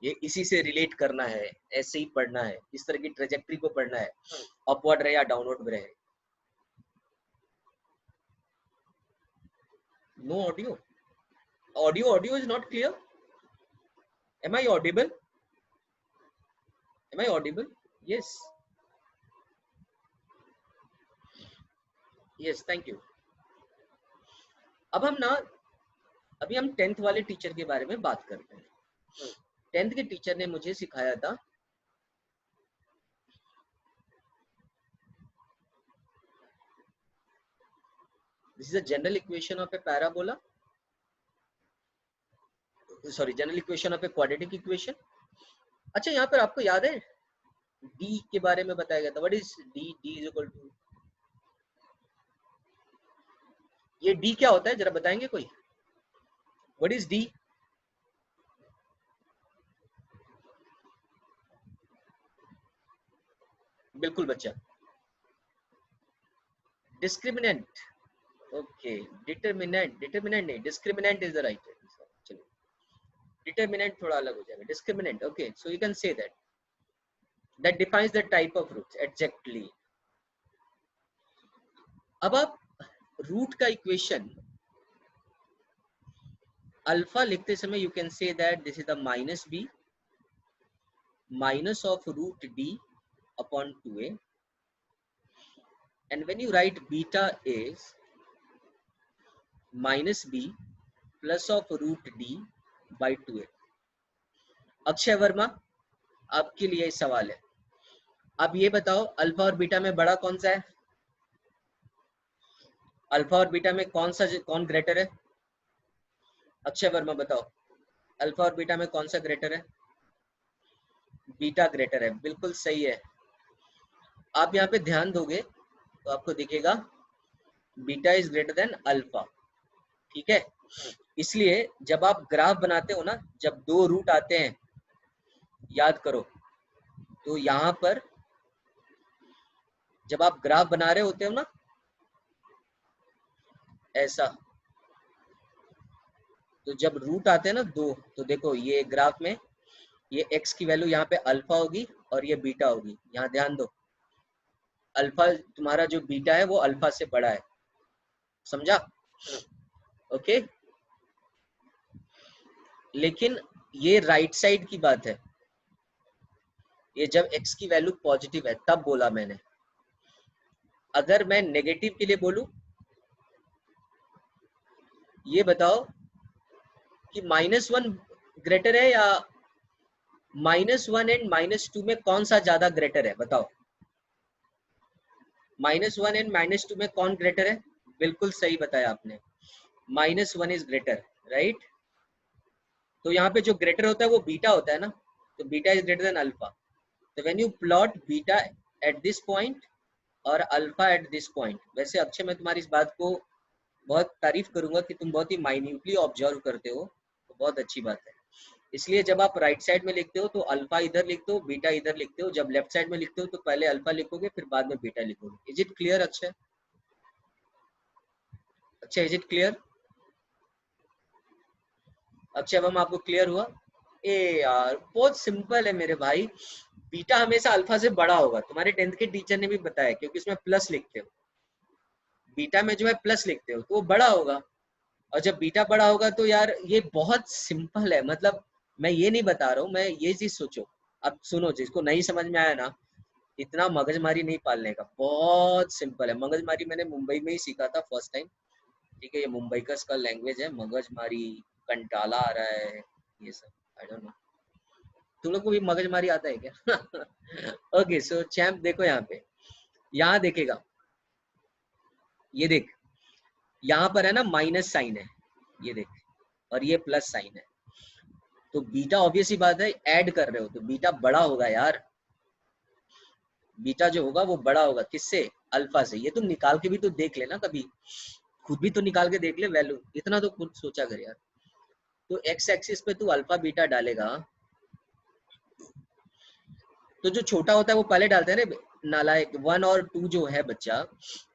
ये इसी से रिलेट करना है, ऐसे ही पढ़ना है, इस तरह की ट्रेजेक्टरी को पढ़ना है, अपवर्ड रहे या डाउनवर्ड रहे। No audio, audio is not clear, am I audible, am I audible, yes yes, thank you. अब हम ना, अभी हम 10th वाले टीचर के बारे में बात करते हैं। 10th के टीचर ने मुझे सिखाया था this is a general equation of a parabola, sorry general equation of a quadratic equation. अच्छा यहाँ पर आपको याद है डी के बारे में बताया गया था। What is D? D is equal to, ये डी क्या होता है जरा बताएंगे कोई? What is D? बिल्कुल बच्चा, डिस्क्रिमिनेंट। ओके, डिटरमिनेंट, डिटरमिनेंट नहीं, डिस्क्रिमिनेंट इज द राइट। चलो, डिटरमिनेंट थोड़ा अलग हो जाएगा, discriminant. Okay, so you can say that defines the type of roots exactly। अब आप रूट का इक्वेशन अल्फा लिखते समय you can say that this is the minus b minus of root d upon 2a, and when you write beta is minus b plus of root d by 2a। Akshay Verma, आपके लिए सवाल है, अब ये बताओ alpha और बीटा में बड़ा कौन सा है? अल्फा और बीटा में कौन ग्रेटर है? अक्षय वर्मा बताओ, अल्फा और बीटा में कौन सा ग्रेटर है? बीटा ग्रेटर है, बिल्कुल सही है। आप यहाँ पे ध्यान दोगे तो आपको दिखेगा beta is greater than alpha, ठीक है। इसलिए जब आप ग्राफ बनाते हो ना, जब दो रूट आते हैं, याद करो, तो यहाँ पर जब आप ग्राफ बना रहे होते हो ना ऐसा, तो जब रूट आते हैं ना दो, तो देखो ये ग्राफ में ये x की वैल्यू यहाँ पे अल्फा होगी और ये बीटा होगी। यहाँ ध्यान दो, अल्फा तुम्हारा जो बीटा है वो अल्फा से बड़ा है, समझा? ओके, लेकिन ये राइट साइड की बात है, ये जब x की वैल्यू पॉजिटिव है तब बोला मैंने। अगर मैं नेगेटिव के लिए बोलूं, ये बताओ कि -1 ग्रेटर है या -1 एंड -2 में कौन सा ज्यादा ग्रेटर है? बताओ, -1 एंड -2 में कौन ग्रेटर है? बिल्कुल सही बताया आपने, -1 इज ग्रेटर, राइट। तो यहाँ पे जो ग्रेटर होता है वो बीटा होता है ना, तो beta is greater than alpha. तो when you plot beta at this point और अल्फा एट दिस पॉइंट, वैसे अक्षय मैं तुम्हारी इस बात को बहुत तारीफ करूंगा कि तुम बहुत ही माइन्यूटली ऑब्जर्व करते हो, तो बहुत अच्छी बात है। इसलिए जब आप राइट साइड में लिखते हो तो अल्फा इधर लिखते हो, बीटा इधर लिखते हो। जब लेफ्ट साइड में लिखते हो तो पहले अल्फा लिखोगे फिर बाद में बीटा लिखोगे। Is it clear Akshay? अच्छा, इज इट क्लियर अक्षय? हम आपको क्लियर हुआ? ए यार बहुत सिंपल है मेरे भाई, बीटा हमेशा अल्फा से बड़ा होगा, तुम्हारे 10th के टीचर ने भी बताया, क्योंकि इसमें प्लस लिखते हो, बीटा में जो है प्लस लिखते हो तो वो बड़ा होगा। और जब बीटा बड़ा होगा तो यार ये बहुत सिंपल है, मतलब मैं ये नहीं बता रहा हूँ, मैं ये चीज सोचो। अब सुनो, जिसको नहीं समझ में आया ना, इतना मगजमारी नहीं पालने का, बहुत सिंपल है। मगजमारी मैंने मुंबई में ही सीखा था फर्स्ट टाइम, ठीक है। ये मुंबई का लैंग्वेज है, मगजमारी, कंटाला आ रहा है, ये सब आई डोंट नो। तुम लोग को भी मगजमारी आता है क्या? ओके, सो चैम्प देखो यहाँ पे, यहाँ देखेगा, ये देख, यहाँ पर है ना माइनस साइन है, ये देख, और ये प्लस साइन है, तो बीटा ऑब्वियस ही बात है ऐड कर रहे हो तो बीटा बड़ा होगा यार। बीटा जो होगा वो बड़ा होगा, किससे? अल्फा से। ये तुम निकाल के भी तो देख लेना कभी, खुद भी तो निकाल के देख ले वैल्यू, इतना तो खुद सोचा कर यार। तो एक्स एक्सिस पे तू अल्फा बीटा डालेगा, तो जो छोटा होता है वो पहले डालते हैं ना नालायक। 1 और 2 जो है बच्चा,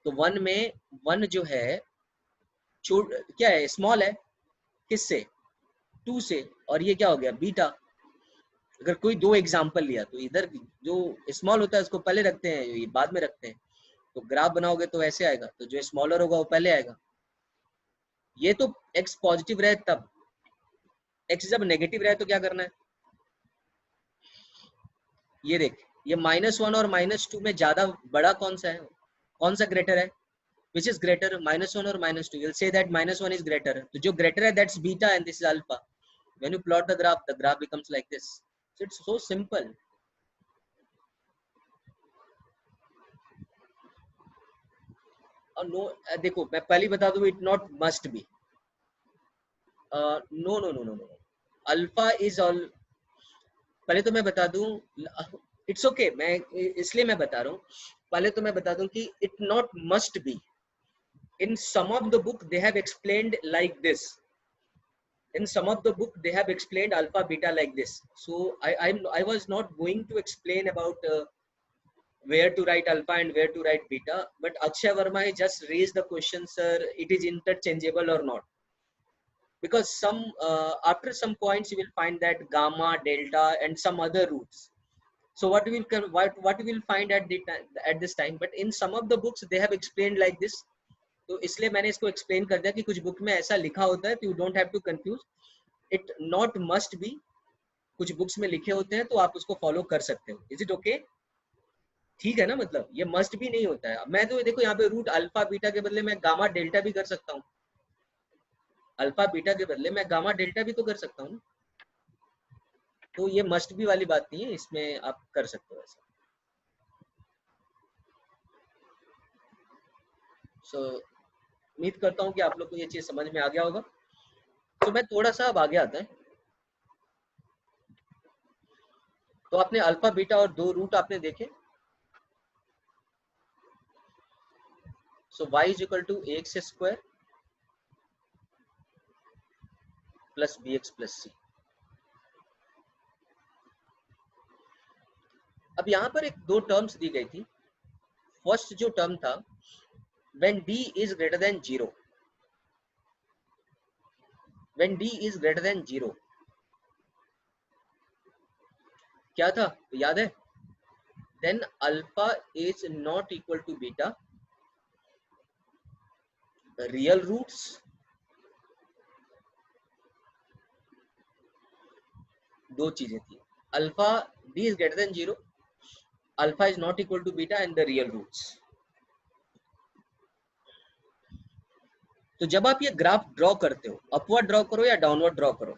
तो 1 में 1 जो है क्या है, स्मॉल है, किससे? 2 से, और ये क्या हो गया, बीटा। अगर कोई दो एग्जाम्पल लिया तो इधर जो स्मॉल होता है उसको पहले रखते हैं, ये बाद में रखते हैं। तो ग्राफ बनाओगे तो ऐसे आएगा, तो जो स्मॉलर होगा वो पहले आएगा। ये तो एक्स पॉजिटिव रहे तब, एक्स जब नेगेटिव रहे तो क्या करना है? ये देख, ये -1 और -2 में ज्यादा बड़ा कौन सा है, कौन सा ग्रेटर है? which is greater, -1 or -2? you'll say that -1 is greater, तो जो greater है that's beta and this is alpha. when you plot the graph becomes like this. So it's so simple. और नो, देखो मैं पहले बता दूं, it not must be, no, alpha is all, पहले तो मैं बता दूं, इट्स ओके मैं इसलिए मैं बता रहा हूँ, पहले तो मैं बता दूं कि it not must be, in some of the book they have explained like this, in some of the book they have explained alpha beta like this. So I was not going to explain about where to write alpha and where to write beta, but Akshay Verma just raised the question, sir, it is interchangeable or not, because some after some points you will find that gamma, delta and some other roots. So what we will find at this time, but in some of the books they have explained like this. तो इसलिए मैंने इसको explain कर दिया कि कुछ book में ऐसा लिखा होता है, you don't have to confuse, it not must be, कुछ बुक्स में लिखे होते हैं तो आप उसको फॉलो कर सकते हो. Is it okay? ठीक है ना, मतलब ये मस्ट भी नहीं होता है. मैं तो देखो यहाँ पे रूट अल्फा बीटा के बदले मैं गामा डेल्टा भी कर सकता हूँ, अल्फा बीटा के बदले मैं गामा डेल्टा भी तो कर सकता हूँ. तो ये मस्ट भी वाली बात नहीं है, इसमें आप कर सकते हो ऐसा. सो उम्मीद करता हूँ कि आप लोग को ये चीज समझ में आ गया होगा. तो मैं थोड़ा सा अब आगे आता है. तो आपने अल्फा बीटा और दो रूट आपने देखे. So y is equal to ax square plus bx plus c. अब यहाँ पर एक दो टर्म्स दी गई थी. फर्स्ट जो टर्म था, when d is greater than 0, when d is greater than 0 क्या था याद है? then alpha is not equal to beta, real roots दो चीजें थी. Alpha d is greater than 0, alpha is not equal to beta and the real roots. तो जब आप ये ग्राफ ड्रॉ करते हो, अपवर्ड ड्रॉ करो या डाउनवर्ड ड्रॉ करो,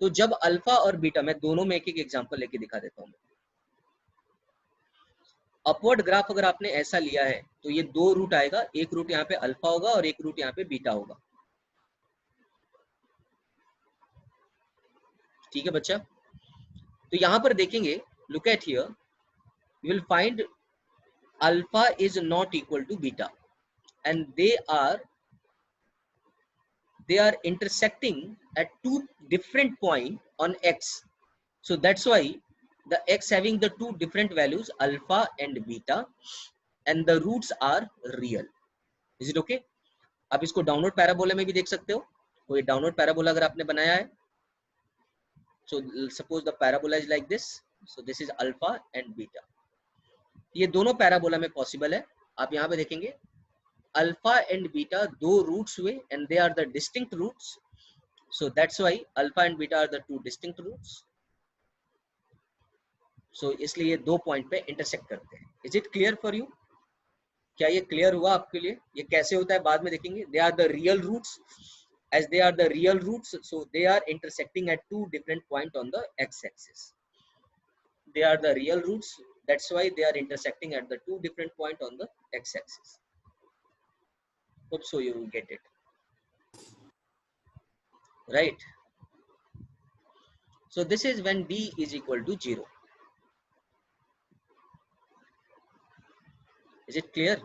तो जब अल्फा और बीटा, मैं दोनों में एक एक एग्जांपल लेके दिखा देता हूँ. अपवर्ड ग्राफ अगर आपने ऐसा लिया है तो ये दो रूट आएगा, एक रूट यहाँ पे अल्फा होगा और एक रूट यहाँ पे बीटा होगा. ठीक है बच्चा? तो यहां पर देखेंगे, look at here, you will find alpha is not equal to beta and they are intersecting at two different point on x. So that's why the x having the two different values alpha and beta and the roots are real. Is it okay? आप इसको downward parabola में भी देख सकते हो. कोई downward parabola अगर आपने बनाया है, so suppose the parabola is like this, so this is alpha and beta. ये दोनों पैराबोला में पॉसिबल है. आप यहाँ पे देखेंगे अल्फा एंड बीटा दो रूट्स हुए and they are the distinct roots, so that's why alpha and beta are the two distinct roots. so इसलिए ये दो पॉइंट पे इंटरसेक्ट करते हैं. Is it clear for you? क्या ये क्लियर हुआ आपके लिए? ये कैसे होता है बाद में देखेंगे. They are the real roots, as they are the real roots, so they are intersecting at two different point on the x-axis. They are the real roots, that's why they are intersecting at the two different point on the x-axis. Hope so you will get it right. So this is when d is equal to 0. Is it clear?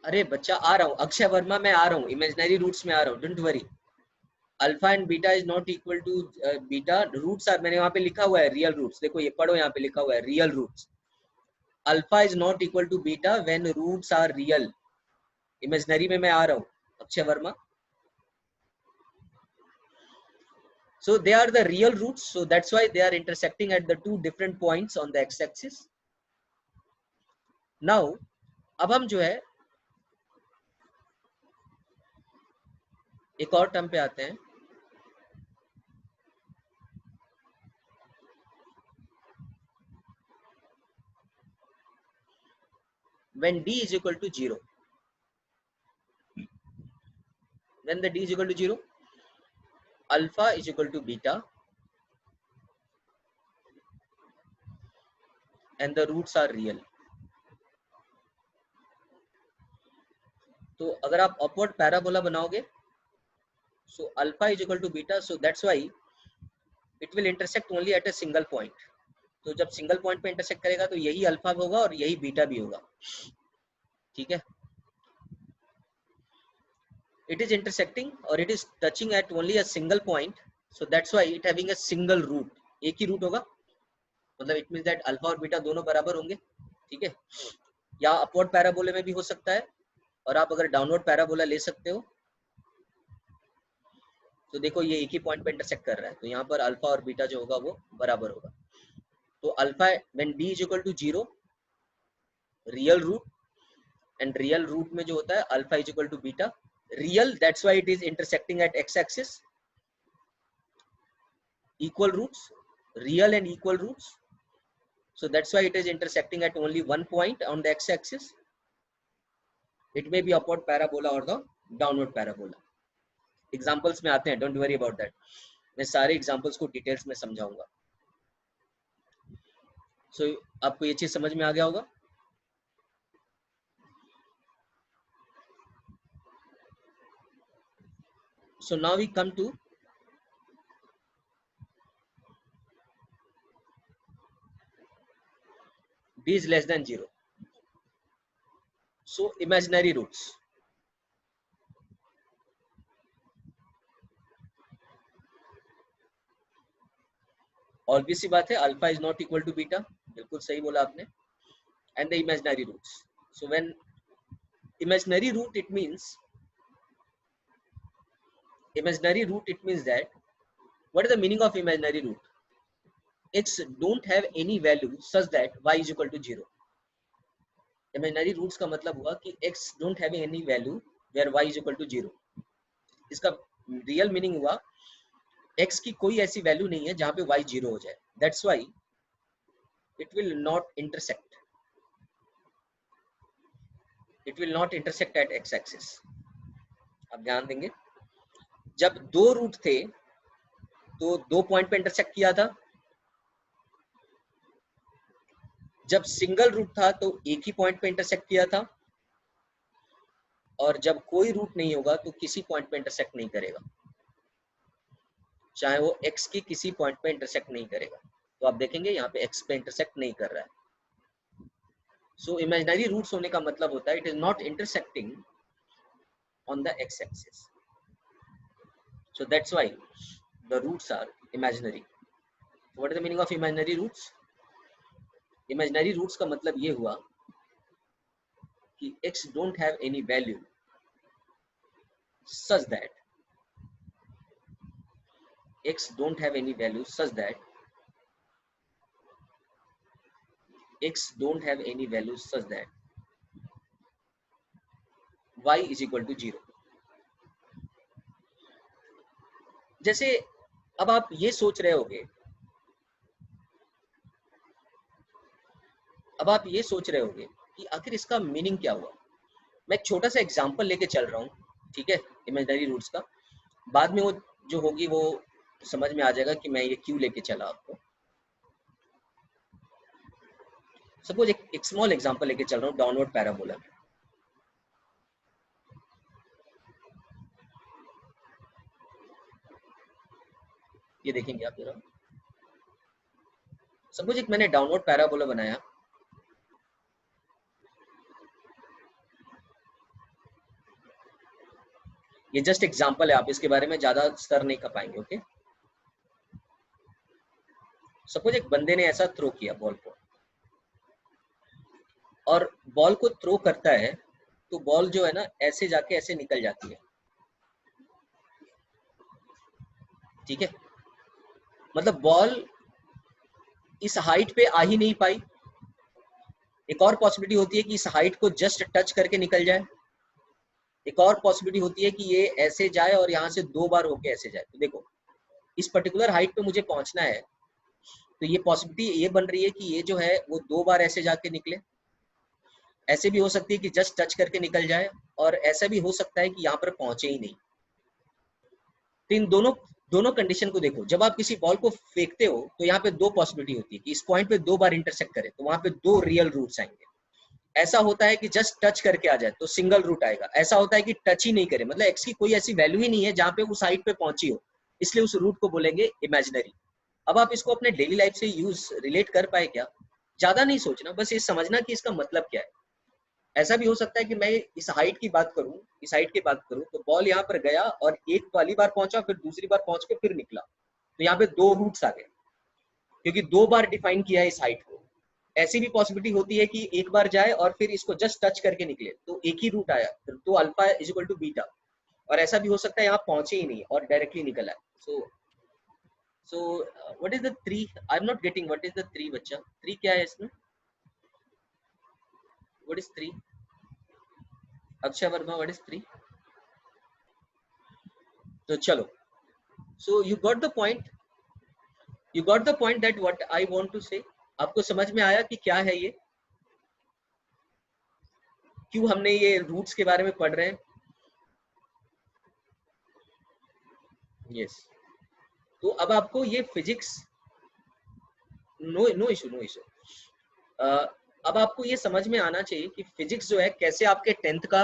अरे बच्चा आ रहा हूँ, अक्षय वर्मा मैं आ रहा हूँ, imaginary roots में आ रहा हूँ, don't worry. Alpha and beta is not equal to beta, roots are, मैंने वहां पे लिखा हुआ है रियल रूट्स. देखो ये पढ़ो, यहाँ पे लिखा हुआ है real roots. Alpha is not equal to beta when roots are real. Imaginary में मैं आ रहा हूँ Akshay Verma. So they are the real roots, so that's why they are intersecting at the two different points on the x-axis. Now अब हम जो है एक और टर्म पे आते हैं. When d is equal to 0, when the d is equal to 0, alpha is equal to beta and the roots are real. तो अगर आप अपवर्ड पैराबोला बनाओगे So alpha is equal to beta, so that's why it will intersect only at a single point. तो जब single point पे intersect करेगा तो यही अल्फा होगा और यही बीटा भी होगा, ठीक है. It is intersecting or it is touching at only a single point, so that's why it having a single root. एक ही रूट होगा, मतलब इट मींस दैट अल्फा और बीटा दोनों बराबर होंगे, ठीक है. या अपवर्ड पैराबोला में भी हो सकता है, और आप अगर डाउनवर्ड पैराबोला ले सकते हो तो देखो ये एक ही पॉइंट पे इंटरसेक्ट कर रहा है, तो यहाँ पर अल्फा और बीटा जो होगा वो बराबर होगा. तो alpha when b is equal to 0, real root, and real root में जो होता है alpha is equal to beta, real, that's why it is intersecting at x axis, equal roots, real and equal roots, so that's why it is intersecting at only one point on the x axis. It may be upward parabola or the downward parabola. Examples में आते हैं, don't worry about that. मैं सारे examples को details में समझाऊंगा. So आपको ये चीज समझ में आ गया होगा. So now we come to b is less than 0. So imaginary roots. Obvious सी बात है, alpha is not equal to beta, बिल्कुल सही बोला आपने. And the imaginary roots. So when imaginary root, it means that, what is the meaning of imaginary root? X don't have any value such that y is equal to 0. Imaginary roots का मतलब हुआ कि x don't have any value where y is equal to 0. इसका real meaning हुआ x की कोई ऐसी value नहीं है जहां पे y 0 हो जाए. That's why it will not intersect. It will not intersect at x axis. अब ध्यान देंगे, जब दो रूट थे तो दो पॉइंट पे इंटरसेक्ट किया था. जब सिंगल रूट था तो एक ही पॉइंट पे इंटरसेक्ट किया था, और जब कोई रूट नहीं होगा तो किसी पॉइंट पे इंटरसेक्ट नहीं करेगा, चाहे वो x की किसी पॉइंट पे इंटरसेक्ट नहीं करेगा. तो आप देखेंगे यहाँ पे x पे इंटरसेक्ट नहीं कर रहा है. सो इमेजिनरी रूट्स होने का मतलब होता है it is not intersecting on the x axis. So that's why the roots are imaginary. What is the meaning of imaginary roots? Imaginary roots का मतलब ये हुआ कि x don't have any value such that x don't have any value such that x don't have any value such that y is equal to 0. जैसे अब आप ये सोच रहे होगे, कि आखिर इसका मीनिंग क्या हुआ. मैं एक छोटा सा एग्जांपल लेके चल रहा हूँ, ठीक है, इमेजिनरी रूट्स का. बाद में वो जो होगी वो समझ में आ जाएगा कि मैं ये क्यों लेके चला आपको. सपोज एक स्मॉल एग्जांपल लेके चल रहा हूँ डाउनवर्ड पैराबोला में. ये देखेंगे आप जरा. सपोज एक मैंने डाउनवर्ड पैराबोला बनाया. ये जस्ट एग्जांपल है, आप इसके बारे में ज्यादा स्तर नहीं कर पाएंगे. ओके, सपोज एक बंदे ने ऐसा थ्रो किया बॉल को, और बॉल को थ्रो करता है तो बॉल जो है ना ऐसे जाके ऐसे निकल जाती है, ठीक है. मतलब बॉल इस हाइट पे आ ही नहीं पाई. एक और पॉसिबिलिटी होती है कि इस हाइट को जस्ट टच करके निकल जाए. एक और पॉसिबिलिटी होती है कि ये ऐसे जाए और यहाँ से दो बार होके ऐसे जाए. तो देखो इस पर्टिकुलर हाइट पे मुझे पहुंचना है, तो ये पॉसिबिलिटी ये बन रही है कि ये जो है वो दो बार ऐसे जाके निकले. ऐसे भी हो सकती है कि जस्ट टच करके निकल जाए, और ऐसा भी हो सकता है कि यहाँ पर पहुंचे ही नहीं. तो इन दोनों कंडीशन को देखो. जब आप किसी बॉल को फेंकते हो तो यहाँ पे दो पॉसिबिलिटी होती है कि इस पॉइंट पे दो बार इंटरसेक्ट करे, तो वहां पे दो रियल रूट्स आएंगे. ऐसा होता है कि जस्ट टच करके आ जाए तो सिंगल रूट आएगा, ऐसा होता है कि टच ही नहीं करे, मतलब एक्स की कोई ऐसी वैल्यू ही नहीं है जहाँ पे उस हाइट पे पहुंची हो, इसलिए उस रूट को बोलेंगे इमेजिनरी। अब आप इसको अपने डेली लाइफ से यूज रिलेट कर पाए क्या? ज्यादा नहीं सोचना, बस ये समझना कि इसका मतलब क्या है। ऐसा भी हो सकता है कि मैं इस हाइट की बात करूं, इस हाइट की बात करूं तो बॉल यहाँ पर गया और एक पहली बार पहुंचा, फिर दूसरी बार पहुंच के फिर निकला, तो यहाँ पे दो रूट्स आ गए क्योंकि दो बार डिफाइन किया है इस हाइट को। ऐसी भी पॉसिबिलिटी होती है कि एक बार जाए और फिर इसको जस्ट टच करके निकले तो एक ही रूट आया, फिर तो alpha is equal to beta. और ऐसा भी हो सकता है यहाँ पहुंचे ही नहीं और डायरेक्टली निकला है। So what is the three? I am not getting what is the three बच्चा, थ्री क्या है इसमें? What is three? Akshay Verma, what is three? तो चलो, so you got the point, you got the point that what I want to say. आपको समझ में आया कि क्या है ये, क्यों हमने ये रूट्स के बारे में पढ़ रहे हैं? Yes yes. तो अब आपको ये physics, no no issue, no issue. अब आपको ये समझ में आना चाहिए कि फिजिक्स जो है कैसे आपके 10th का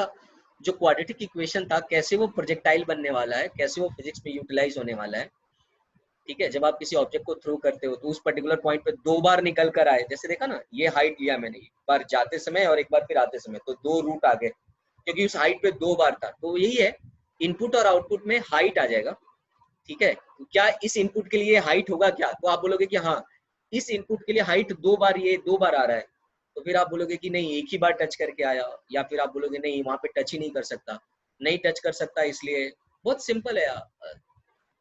जो क्वाड्रेटिक इक्वेशन था कैसे वो प्रोजेक्टाइल बनने वाला है, कैसे वो फिजिक्स में यूटिलाइज होने वाला है। ठीक है, जब आप किसी ऑब्जेक्ट को थ्रो करते हो तो उस पर्टिकुलर पॉइंट पे दो बार निकल कर आए, जैसे देखा ना, ये हाइट लिया मैंने, एक बार जाते समय और एक बार फिर आते समय, तो दो रूट आ गए क्योंकि उस हाइट पे दो बार था। तो यही है, इनपुट और आउटपुट में हाइट आ जाएगा। ठीक है, तो क्या इस इनपुट के लिए हाइट होगा क्या? तो आप बोलोगे कि हाँ, इस इनपुट के लिए हाइट दो बार, ये दो बार आ रहा है। तो फिर आप बोलोगे कि नहीं, एक ही बार टच करके आया, या फिर आप बोलोगे नहीं, वहां पे टच ही नहीं कर सकता, नहीं टच कर सकता इसलिए। बहुत सिंपल है यार,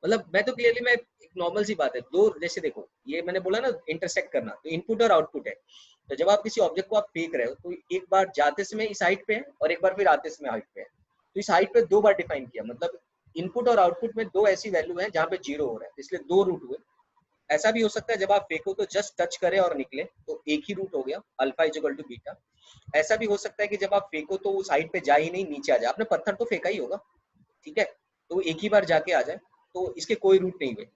मतलब मैं तो क्लियरली, मैं एक नॉर्मल सी बात है, दो जैसे देखो, ये मैंने बोला ना इंटरसेक्ट करना, तो इनपुट और आउटपुट है। तो जब आप किसी ऑब्जेक्ट को आप फेंक रहे हो तो एक बार जाते समय इस हाइट पे है और एक बार फिर आते समय हाइट पे है, तो इस हाइट पे दो बार डिफाइन किया, मतलब इनपुट और आउटपुट में दो ऐसी वैल्यू है जहाँ पे जीरो हो रहा है, इसलिए दो रूट हुए। ऐसा भी हो सकता है जब आप फेंको तो जस्ट टच करे और निकले तो एक ही रूट हो गया, alpha is equal to beta. ऐसा भी हो सकता है कि जब आप फेंको तो उस हाइट पे जा ही नहीं, नीचे आ जाए, आपने पत्थर तो फेंका ही होगा, ठीक है, तो एक ही बार जाके आ जाए, तो इसके कोई रूट नहीं हुए।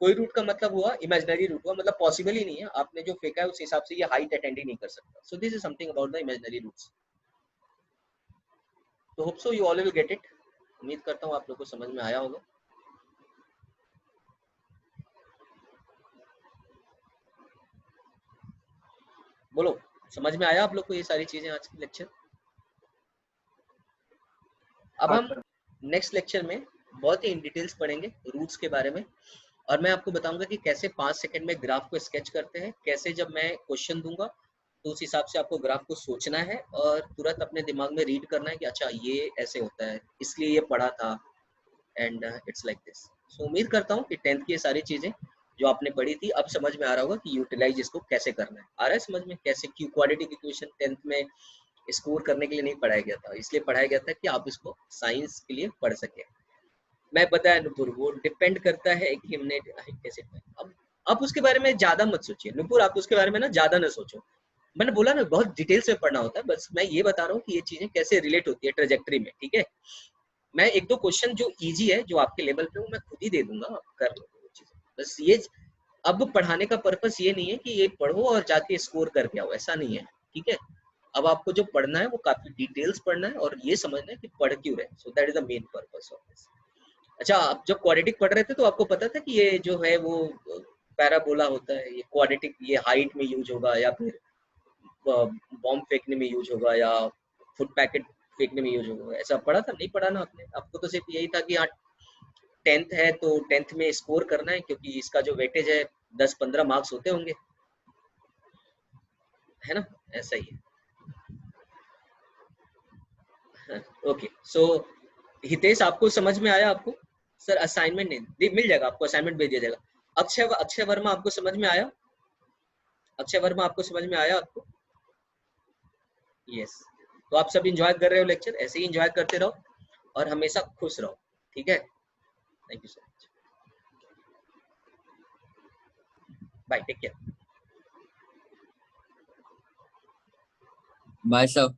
कोई रूट का मतलब हुआ इमेजिनरी रूट हुआ, मतलब पॉसिबल ही नहीं है, आपने जो फेंका है उस हिसाब से ये हाइट अटेंड ही नहीं कर सकता। So this is something about the imaginary roots. तो hope so you all will get it. उम्मीद करता हूँ आप लोग को समझ में आया होगा। बोलो, समझ में आया आप लोग को ये सारी चीजें आज की लेक्चर? अब हाँ हम सर। नेक्स्ट लेक्चर में बहुत ही इन डिटेल्स पढ़ेंगे रूट्स के बारे में, और मैं आपको बताऊंगा कि कैसे 5 सेकंड में ग्राफ को स्केच करते हैं, कैसे जब मैं क्वेश्चन दूंगा तो उस हिसाब से आपको ग्राफ को सोचना है और तुरंत अपने दिमाग में रीड करना है कि अच्छा ये ऐसे होता है, इसलिए ये पढ़ा था, एंड इट्स लाइक दिस। सो उम्मीद करता हूँ कि 10th की ये सारी चीजें जो आपने पढ़ी थी अब समझ में आ रहा होगा कि यूटिलाइज इसको कैसे करना है। आ रहा है समझ में कैसे क्यू क्वाड्रेटिक इक्वेशन 10th में स्कोर करने के लिए नहीं पढ़ाया गया था, इसलिए पढ़ाया गया था कि आप इसको साइंस के लिए पढ़ सके। मैं बताया नुपुर, वो डिपेंड करता है कि हमने कैसे। अब आप उसके बारे में ज्यादा मत सोचिए नुपुर, आप उसके बारे में ना ज्यादा ना सोचो। मैंने बोला ना बहुत डिटेल से पढ़ना होता है, बस मैं ये बता रहा हूँ कि ये चीजें कैसे रिलेट होती है ट्रेजेक्टरी में। ठीक है, मैं एक दो क्वेश्चन जो इजी है जो आपके लेवल पे, वो मैं खुद ही दे दूंगा, आप कर लो वो चीजें, बस ये। अब पढ़ाने का पर्पस ये नहीं है कि ये पढ़ो और जाके स्कोर करके आओ, ऐसा नहीं है। ठीक है, अब आपको जो पढ़ना है वो काफी डिटेल्स पढ़ना है और ये समझना है कि पढ़ क्यों रहे, so that is the main purpose of this. अच्छा, आप जब क्वाड्रेटिक पढ़ रहे थे तो आपको पता था कि ये जो है वो पैराबोला होता है, ये क्वाड्रेटिक ये हाइट में यूज होगा या फिर बॉम्ब फेंकने में यूज होगा या फुट पैकेट फेंकने में यूज होगा? ऐसा पढ़ा था? नहीं पढ़ा ना आपने, आपको तो सिर्फ यही था कि हाँ 10th है तो 10th में स्कोर करना है क्योंकि इसका जो वेटेज है 10-15 मार्क्स होते होंगे, है ना? ऐसा ही है। ओके, सो हितेश आपको समझ में आया? आपको सर असाइनमेंट नहीं मिल जाएगा, आपको असाइनमेंट भेज दिया जाएगा। अक्षय अक्षय वर्मा आपको समझ में आया? अक्षय वर्मा आपको समझ में आया आपको? यस। तो आप सब इंजॉय कर रहे हो लेक्चर, ऐसे ही इंजॉय करते रहो और हमेशा खुश रहो। ठीक है, thank you so much, bye, take care. Bye सब।